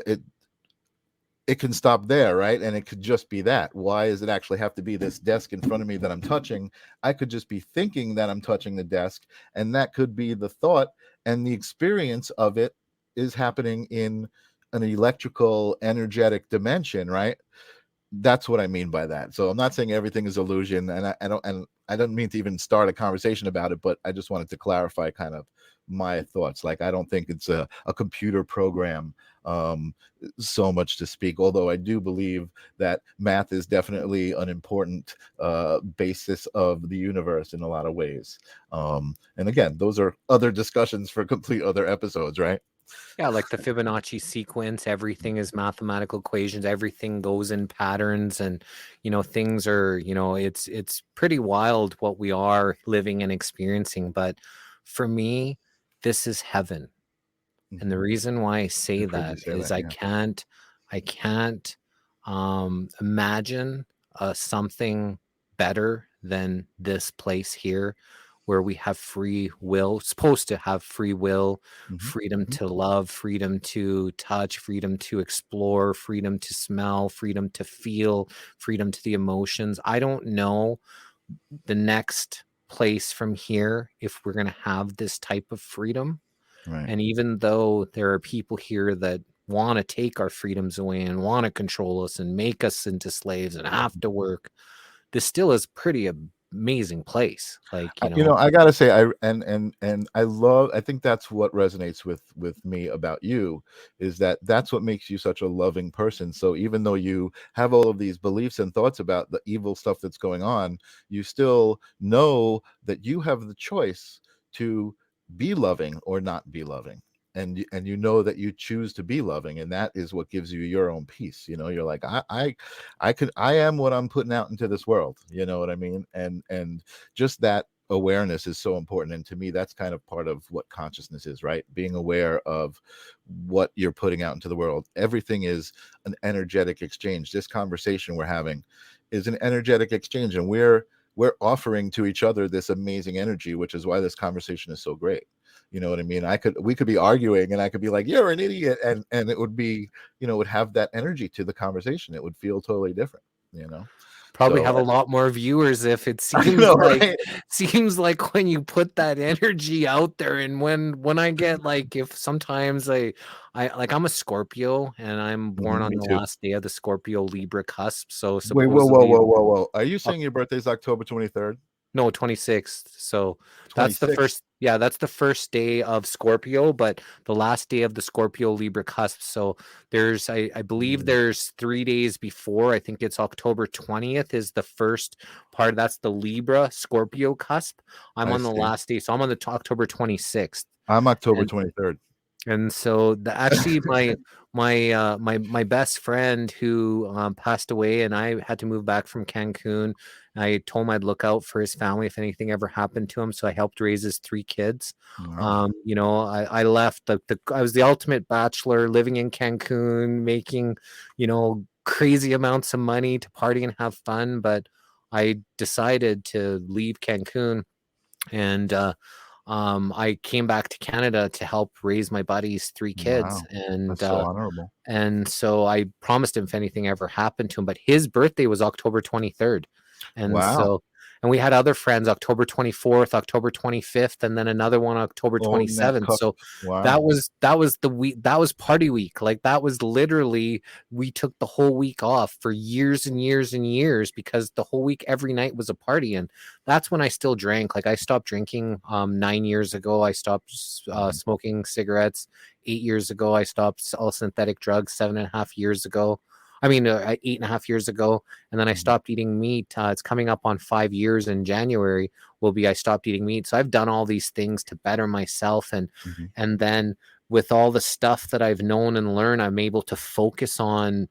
Speaker 1: it can stop there, right? And it could just be that. Why does it actually have to be this desk in front of me that I'm touching? I could just be thinking that I'm touching the desk, and that could be the thought, and the experience of it is happening in an electrical energetic dimension, right? That's what I mean by that. So I'm not saying everything is illusion, and I don't mean to even start a conversation about it, but I just wanted to clarify kind of my thoughts. Like, I don't think it's a computer program, so much to speak, although I do believe that math is definitely an important basis of the universe in a lot of ways. And again, those are other discussions for complete other episodes, right?
Speaker 2: Yeah, like the Fibonacci sequence, everything is mathematical equations, everything goes in patterns, and things are, it's pretty wild what we are living and experiencing. But for me, this is heaven. And the reason why I say
Speaker 1: I've heard you
Speaker 2: that
Speaker 1: say
Speaker 2: is
Speaker 1: that, yeah.
Speaker 2: I can't imagine something better than this place here, where we have free will, supposed to have free will, freedom to love, freedom to touch, freedom to explore, freedom to smell, freedom to feel, freedom to the emotions. I don't know the next place from here if we're going to have this type of freedom.
Speaker 1: Right.
Speaker 2: And even though there are people here that want to take our freedoms away and want to control us and make us into slaves and have to work, this still is pretty amazing place. Like,
Speaker 1: I gotta say, and I think that's what resonates with me about you, is that that's what makes you such a loving person. So even though you have all of these beliefs and thoughts about the evil stuff that's going on, you still know that you have the choice to be loving or not be loving. And you know that you choose to be loving, and that is what gives you your own peace. You're like, I am what I'm putting out into this world. You know what I mean? And just that awareness is so important, and to me that's kind of part of what consciousness is, right? Being aware of what you're putting out into the world. Everything is an energetic exchange. This conversation we're having is an energetic exchange, and we're offering to each other this amazing energy, which is why this conversation is so great. You know what I mean? We could be arguing, and I could be like, you're an idiot, and it would be, it would have that energy to the conversation. It would feel totally different,
Speaker 2: probably
Speaker 1: so
Speaker 2: have a lot more viewers if it
Speaker 1: I
Speaker 2: seems
Speaker 1: know,
Speaker 2: like
Speaker 1: right?
Speaker 2: when you put that energy out there. And when I get like, if sometimes I like, I'm a Scorpio and I'm born on
Speaker 1: Me
Speaker 2: the
Speaker 1: too.
Speaker 2: last day of the Scorpio Libra cusp, so
Speaker 1: Wait, whoa, whoa,
Speaker 2: supposedly
Speaker 1: whoa, whoa, whoa. Are you saying your birthday's October 23rd?
Speaker 2: no, 26th. So that's the
Speaker 1: 26th?
Speaker 2: first, yeah, that's the first day of Scorpio, but the last day of the Scorpio Libra cusp. So there's, I believe there's 3 days before. I think it's October 20th is the first part. That's the Libra Scorpio cusp. I'm
Speaker 1: I
Speaker 2: on the
Speaker 1: see.
Speaker 2: last day. So I'm on the October 26th.
Speaker 1: I'm October
Speaker 2: And
Speaker 1: 23rd.
Speaker 2: so actually my best friend who passed away, and I had to move back from Cancun. I told him I'd look out for his family if anything ever happened to him. So I helped raise his 3 kids.
Speaker 1: Wow.
Speaker 2: I left I was the ultimate bachelor living in Cancun, making, crazy amounts of money to party and have fun. But I decided to leave Cancun, and I came back to Canada to help raise my buddy's 3 kids,
Speaker 1: Wow. That's so honorable.
Speaker 2: and so I promised him if anything ever happened to him. But his birthday was October 23rd, and
Speaker 1: Wow.
Speaker 2: and we had other friends October 24th, October 25th, and then another one October
Speaker 1: On that
Speaker 2: 27th.
Speaker 1: cusp.
Speaker 2: So
Speaker 1: Wow.
Speaker 2: that was the week, that was party week. Like that was literally, we took the whole week off for years and years and years because the whole week every night was a party. And that's when I still drank. Like I stopped drinking 9 years ago. I stopped smoking cigarettes 8 years ago. I stopped all synthetic drugs 7.5 years ago. I mean, 8.5 years ago. And then I stopped eating meat. It's coming up on 5 years in January. Will be I stopped eating meat. So I've done all these things to better myself,
Speaker 1: Mhm.
Speaker 2: and then with all the stuff that I've known and learned, I'm able to focus on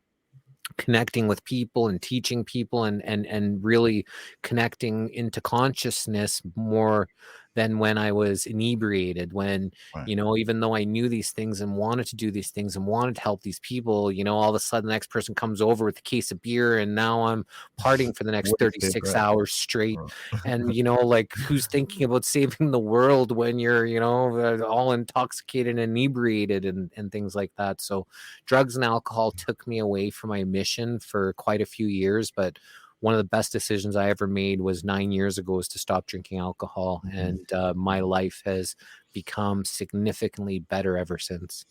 Speaker 2: connecting with people and teaching people, and really connecting into consciousness more than when I was inebriated. When,
Speaker 1: Right.
Speaker 2: even though I knew these things and wanted to do these things and wanted to help these people, all of a sudden the next person comes over with a case of beer, and now I'm partying for the next
Speaker 1: Wasted,
Speaker 2: 36
Speaker 1: right.
Speaker 2: hours straight.
Speaker 1: Right.
Speaker 2: And like, who's thinking about saving the world when you're all intoxicated and inebriated, and things like that. So drugs and alcohol took me away from my mission for quite a few years, but one of the best decisions I ever made was 9 years ago, was to stop drinking alcohol.
Speaker 1: Mhm.
Speaker 2: And my life has become significantly better ever since.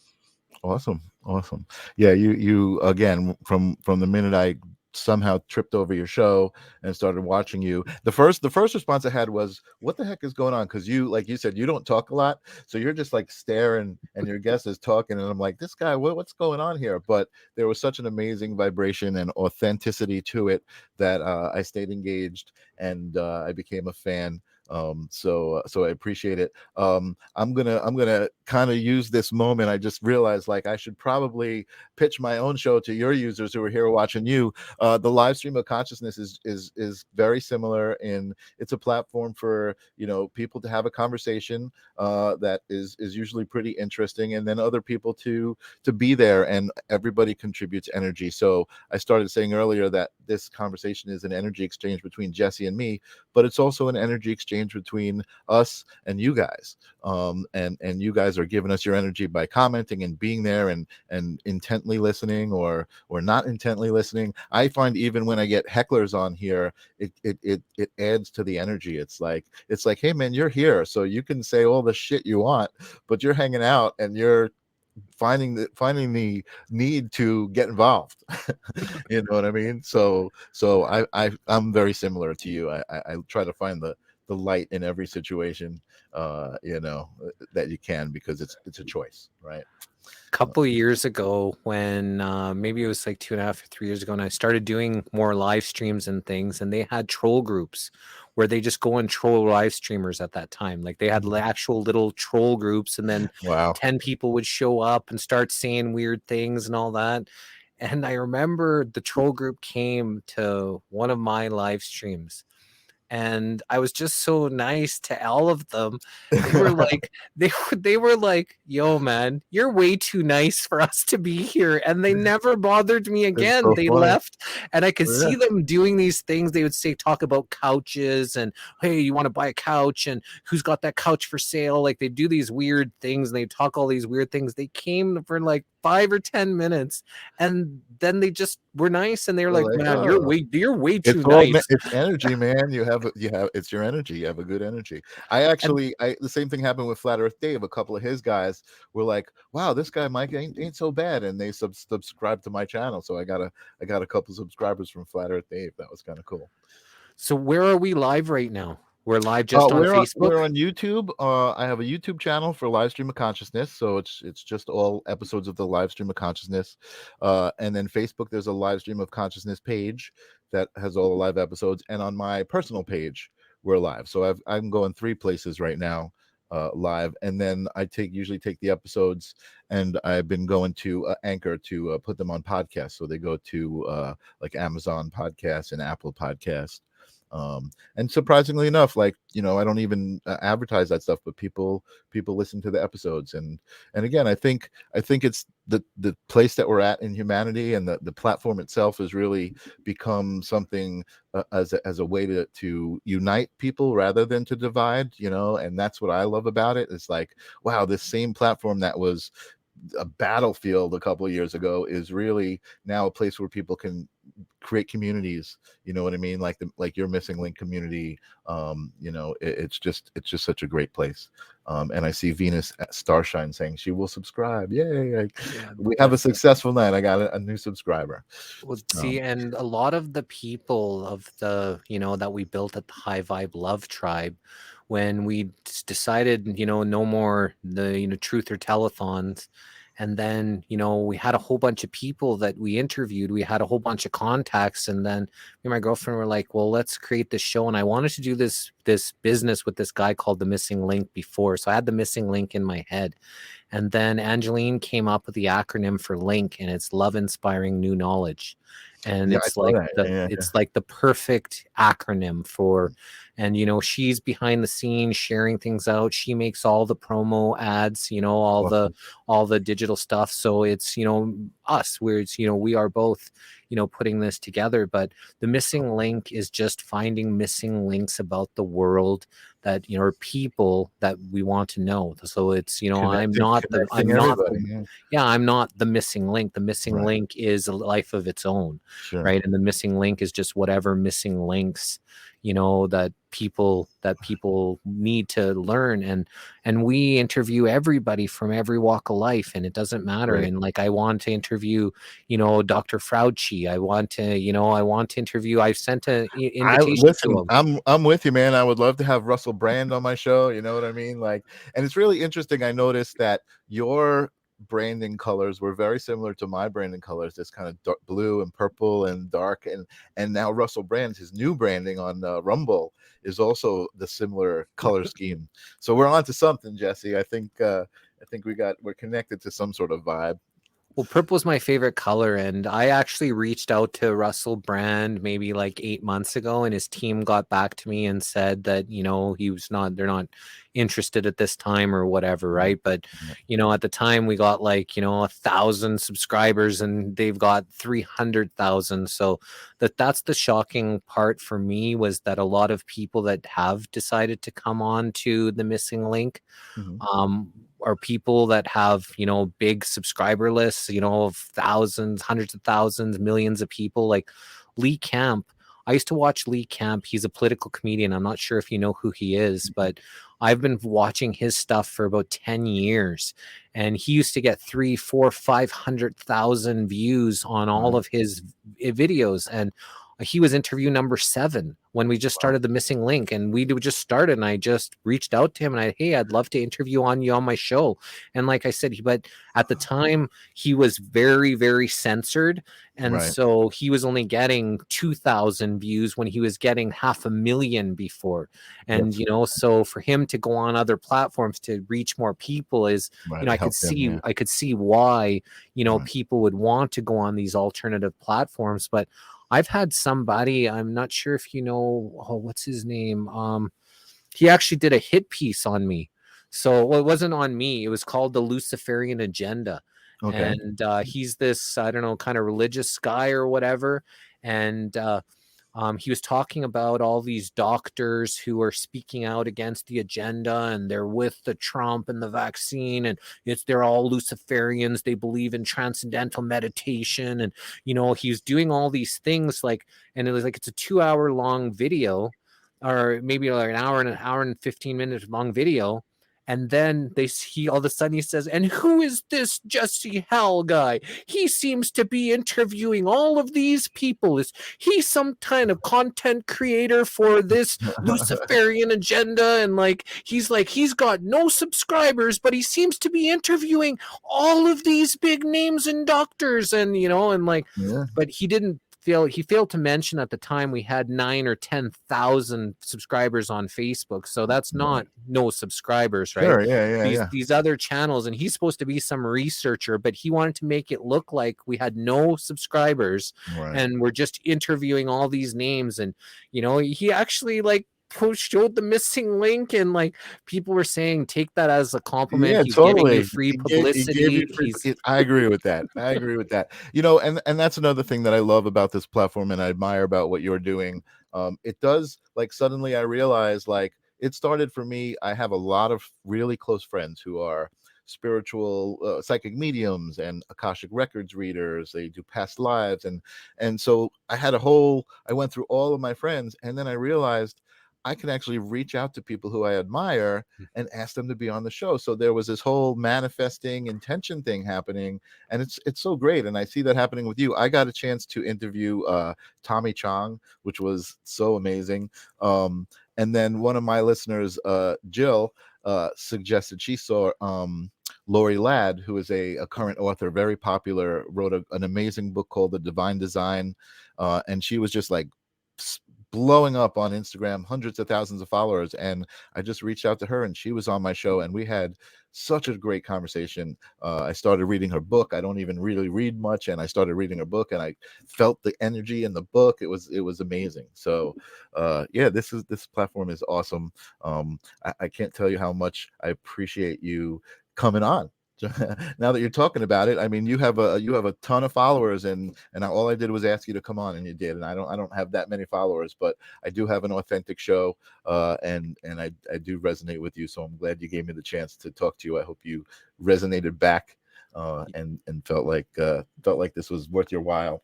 Speaker 1: Awesome. Awesome. Yeah, you again, from the minute I somehow tripped over your show and started watching you, the first response I had was, what the heck is going on? Because you, like you said, you don't talk a lot, so you're just like staring and your guest is talking, and I'm like, this guy, what's going on here? But there was such an amazing vibration and authenticity to it that I stayed engaged, and I became a fan. So I appreciate it. I'm gonna kind of use this moment. I just realized, like, I should probably pitch my own show to your users who are here watching you. The live stream of consciousness is very similar, in it's a platform for people to have a conversation that is usually pretty interesting, and then other people to be there, and everybody contributes energy. So I started saying earlier that this conversation is an energy exchange between Jesse and me, but it's also an energy exchange between us and you guys. And you guys are giving us your energy by commenting and being there, and intently listening, or not intently listening. I find even when I get hecklers on here, it adds to the energy. It's like, hey man, you're here, so you can say all the shit you want, but you're hanging out and you're finding the need to get involved. You know what I mean? So I'm very similar to you. I try to find the light in every situation, that you can, because it's a choice, right?
Speaker 2: Couple of years ago, when maybe it was like 2.5 or 3 years ago, and I started doing more live streams and things, and they had troll groups where they just go and troll live streamers at that time. Like they had actual little troll groups, and then
Speaker 1: Wow.
Speaker 2: 10 people would show up and start saying weird things and all that. And I remember the troll group came to one of my live streams, and I was just so nice to all of them. They were like, they were like, "Yo, man, you're way too nice for us to be here," and they never bothered me
Speaker 1: It's
Speaker 2: again.
Speaker 1: so
Speaker 2: They
Speaker 1: funny.
Speaker 2: left, and I could
Speaker 1: Yeah.
Speaker 2: see them doing these things. They would say, talk about couches, and hey, you want to buy a couch, and who's got that couch for sale? Like they do these weird things, and they talk all these weird things. They came for like 5 or 10 minutes, and then they just were nice, and they were
Speaker 1: They're
Speaker 2: like,
Speaker 1: like,
Speaker 2: "Man,
Speaker 1: oh,
Speaker 2: you're way
Speaker 1: it's
Speaker 2: too
Speaker 1: all
Speaker 2: nice."
Speaker 1: it's energy, man. You have it's your energy. You have a good energy. I the same thing happened with Flat Earth Dave. A couple of his guys were like, wow, this guy Mike ain't so bad, and they subscribed to my channel. So I got a couple subscribers from Flat Earth Dave. That was kind of cool.
Speaker 2: So where are we live right now? We're live just on Facebook.
Speaker 1: We're on YouTube. I have a YouTube channel for Live Stream of Consciousness, so it's just all episodes of the Live Stream of Consciousness. And then Facebook, there's a Live Stream of Consciousness page that has all the live episodes, and on my personal page, we're live. So I'm going 3 places right now, live, and then I usually take the episodes, and I've been going to Anchor to put them on podcasts, so they go to like Amazon Podcasts and Apple Podcasts. And surprisingly enough, like, I don't even advertise that stuff, but people listen to the episodes. And again, I think it's the place that we're at in humanity, and the platform itself has really become something, as a way to unite people rather than to divide. And that's what I love about it. It's like, wow, this same platform that was a battlefield a couple of years ago is really now a place where people can create communities. You know what I mean? Like your missing link community. It's just such a great place. And I see Venus Starshine saying she will subscribe. Yay!
Speaker 2: Yeah,
Speaker 1: We have a
Speaker 2: definitely.
Speaker 1: successful night. I got a new subscriber.
Speaker 2: Well, see,
Speaker 1: Um,
Speaker 2: and a lot of the people of the, that we built at the High Vibe Love Tribe, when we decided, no more the, truth or telethons. And then, we had a whole bunch of people that we interviewed. We had a whole bunch of contacts. And then me and my girlfriend were like, well, let's create this show. And I wanted to do this business with this guy called the Missing Link before. So I had the Missing Link in my head. And then Angeline came up with the acronym for LINK, and it's love inspiring new knowledge. And
Speaker 1: yeah, I saw that. Yeah, yeah.
Speaker 2: it's like the perfect acronym for, and she's behind the scenes sharing things out. She makes all the promo ads,
Speaker 1: Awesome.
Speaker 2: all the digital stuff. So it's, us, where it's, we are both, putting this together. But the Missing Link is just finding missing links about the world that, are people that we want to know. So it's,
Speaker 1: Connecting everybody. Yeah.
Speaker 2: yeah, I'm not the missing link. The missing
Speaker 1: Right.
Speaker 2: link is a life of its own,
Speaker 1: Sure.
Speaker 2: right? And the missing link is just whatever missing links, that people need to learn. And we interview everybody from every walk of life, and it doesn't matter.
Speaker 1: Great.
Speaker 2: And like, I want to interview, Dr. Frauci. I want to interview. I've sent an invitation to him.
Speaker 1: I'm with you, man. I would love to have Russell Brand on my show. You know what I mean? Like, and it's really interesting. I noticed that your branding colors were very similar to my branding colors. This kind of dark blue and purple and dark, and now Russell Brand's his new branding on Rumble is also the similar color scheme. So we're on to something, Jesse. I think we're connected to some sort of vibe.
Speaker 2: Well, purple is my favorite color, and I actually reached out to Russell Brand maybe like 8 months ago, and his team got back to me and said that, they're not interested at this time or whatever, right? But, at the time we got like, 1,000 subscribers, and they've got 300,000. So that's the shocking part for me, was that a lot of people that have decided to come on to the Missing Link, are people that have, big subscriber lists, of thousands, hundreds of thousands, millions of people. Like Lee Camp. I used to watch Lee Camp. He's a political comedian. I'm not sure if you know who he is, but I've been watching his stuff for about 10 years. And he used to get 3, 4, 500,000 views on all of his videos. And he was interview number 7 when we just started the Missing Link, and we just started, and I just reached out to him, and hey, I'd love to interview you on my show. And like I said, but at the time he was very, very censored. And so he was only getting 2,000 views when he was getting 500,000 before. And, so for him to go on other platforms to reach more people is, I could see why, people would want to go on these alternative platforms. But I've had somebody, I'm not sure if what's his name? He actually did a hit piece on me. So, well, it wasn't on me. It was called The Luciferian Agenda.
Speaker 1: Okay.
Speaker 2: And he's this, I don't know, kind of religious guy or whatever. And he was talking about all these doctors who are speaking out against the agenda, and they're with the Trump and the vaccine, and they're all Luciferians. They believe in transcendental meditation, and he's doing all these things, like, and it was like, it's a 2-hour long video, or maybe like an hour and 15 minutes long video. And then he all of a sudden he says, and who is this Jesse Hal guy? He seems to be interviewing all of these people. Is he some kind of content creator for this Luciferian agenda? And he's got no subscribers, but he seems to be interviewing all of these big names and doctors. And, but he failed to mention at the time we had 9 or 10,000 subscribers on Facebook. So that's not no subscribers, right?
Speaker 1: Sure, yeah.
Speaker 2: These other channels, and he's supposed to be some researcher, but he wanted to make it look like we had no subscribers, and we're just interviewing all these names. And, he actually showed the Missing Link, and people were saying, take that as a compliment.
Speaker 1: Yeah,
Speaker 2: He's
Speaker 1: totally.
Speaker 2: giving you free publicity.
Speaker 1: I agree with that. And that's another thing that I love about this platform and I admire about what you're doing. It does, suddenly I realize, it started for me. I have a lot of really close friends who are spiritual psychic mediums and Akashic records readers. They do past lives, and so I went through all of my friends, and then I realized I can actually reach out to people who I admire and ask them to be on the show. So there was this whole manifesting intention thing happening, and it's so great. And I see that happening with you. I got a chance to interview Tommy Chong, which was so amazing. And then one of my listeners, Jill, suggested she saw Lori Ladd, who is a current author, very popular, wrote an amazing book called The Divine Design, and she was just like blowing up on Instagram, hundreds of thousands of followers. And I just reached out to her, and she was on my show, and we had such a great conversation. I started reading her book. I don't even really read much, and I started reading her book, and I felt the energy in the book. It was amazing. So yeah, this platform is awesome. I can't tell you how much I appreciate you coming on. Now that you're talking about it, I mean, you have a ton of followers, and all I did was ask you to come on, and you did. And I don't have that many followers, but I do have an authentic show, and I do resonate with you. So I'm glad you gave me the chance to talk to you. I hope you resonated back, and felt like this was worth your while.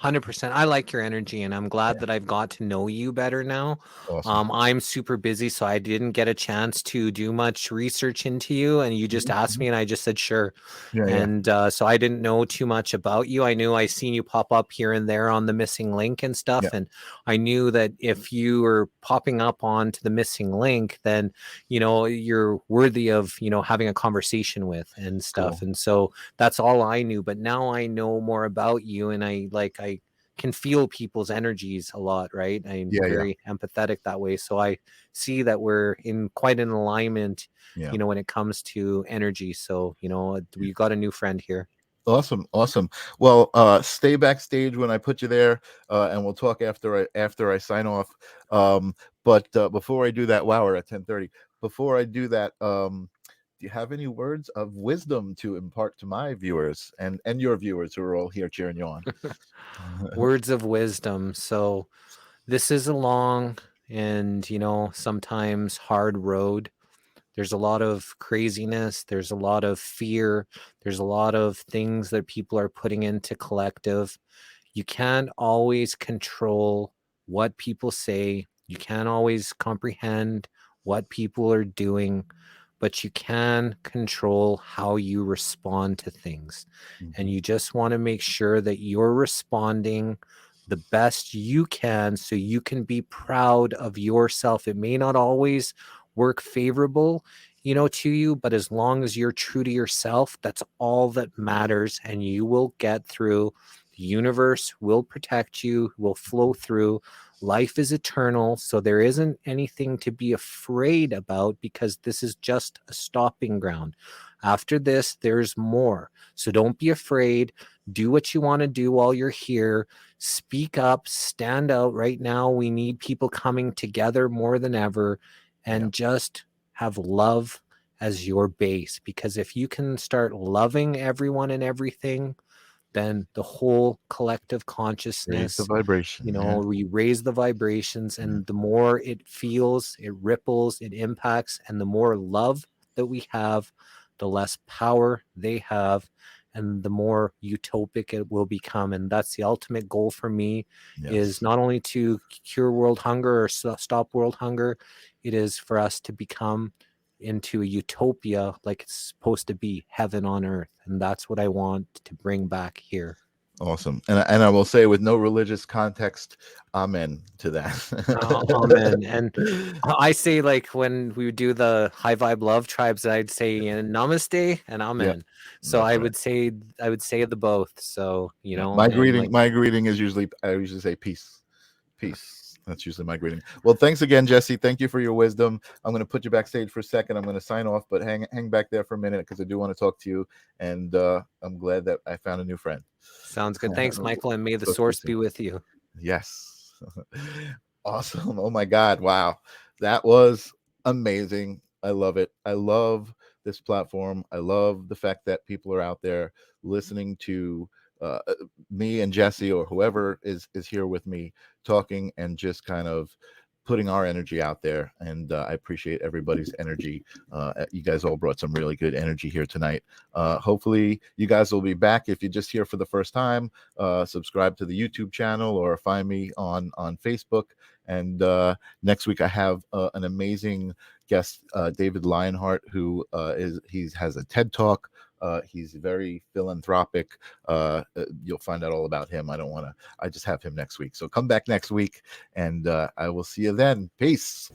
Speaker 2: 100%. I like your energy, and I'm glad that I've got to know you better now.
Speaker 1: Awesome.
Speaker 2: I'm super busy, so I didn't get a chance to do much research into you, and you just asked me, and I just said sure.
Speaker 1: Yeah,
Speaker 2: And so I didn't know too much about you. I knew I seen you pop up here and there on the missing link and stuff,
Speaker 1: Yeah.
Speaker 2: and I knew that if you were popping up onto the missing link, then you're worthy of having a conversation with and stuff.
Speaker 1: Cool.
Speaker 2: And so that's all I knew. But now I know more about you, and I can feel people's energies a lot, right? I'm
Speaker 1: Yeah.
Speaker 2: very empathetic that way. So I see that we're in quite an alignment,
Speaker 1: Yeah.
Speaker 2: when it comes to energy. So, we got a new friend here.
Speaker 1: Awesome. Well, stay backstage when I put you there, and we'll talk after I sign off. But before I do that, wow, we're at 10:30. Before I do that, do you have any words of wisdom to impart to my viewers and your viewers who are all here cheering you on?
Speaker 2: Words of wisdom. So this is a long and, sometimes hard road. There's a lot of craziness. There's a lot of fear. There's a lot of things that people are putting into collective. You can't always control what people say. You can't always comprehend what people are doing, but you can control how you respond to things. And you just want to make sure that you're responding the best you can so you can be proud of yourself. It may not always work favorable, to you, but as long as you're true to yourself, that's all that matters, and you will get through. The universe will protect you, will flow through. Life is eternal, so there isn't anything to be afraid about, because this is just a stopping ground. After this, there's more. So don't be afraid. Do what you want to do while you're here. Speak up, stand out. Right now, we need people coming together more than ever, and just have love as your base. Because if you can start loving everyone and everything, then the whole collective
Speaker 1: Raise the
Speaker 2: consciousness,
Speaker 1: vibration. Yeah.
Speaker 2: we raise the vibrations, and the more it feels, it ripples, it impacts, and the more love that we have, the less power they have, and the more utopic it will become. And that's the ultimate goal for me, is not only to cure world hunger or stop world hunger, it is for us to become into a utopia, like it's supposed to be, heaven on earth. And that's what I want to bring back here.
Speaker 1: Awesome. And I will say, with no religious context, amen to that.
Speaker 2: Amen. And I say, like, when we would do the high vibe love tribes, I'd say namaste and amen. So
Speaker 1: That's right.
Speaker 2: I would say the both. So,
Speaker 1: My
Speaker 2: and
Speaker 1: greeting,
Speaker 2: like,
Speaker 1: is usually, I usually say peace. That's usually my greeting. Well, thanks again, Jesse. Thank you for your wisdom. I'm going to put you backstage for a second. I'm going to sign off, but hang back there for a minute, because I do want to talk to you. And I'm glad that I found a new friend.
Speaker 2: sounds good. Thanks, Michael. And may the
Speaker 1: Talk to you
Speaker 2: source
Speaker 1: soon.
Speaker 2: be with you.
Speaker 1: Yes. Awesome. Oh my God. Wow. That was amazing. I love it. I love this platform. I love the fact that people are out there listening to uh, me and Jesse, or whoever is here with me, talking and just kind of putting our energy out there, and I appreciate everybody's energy. You guys all brought some really good energy here tonight. Hopefully you guys will be back. If you're just here for the first time, subscribe to the YouTube channel or find me on Facebook. And next week I have an amazing guest, David Lionheart, who has a TED Talk. He's very philanthropic. You'll find out all about him. I just have him next week. So come back next week, and I will see you then. Peace.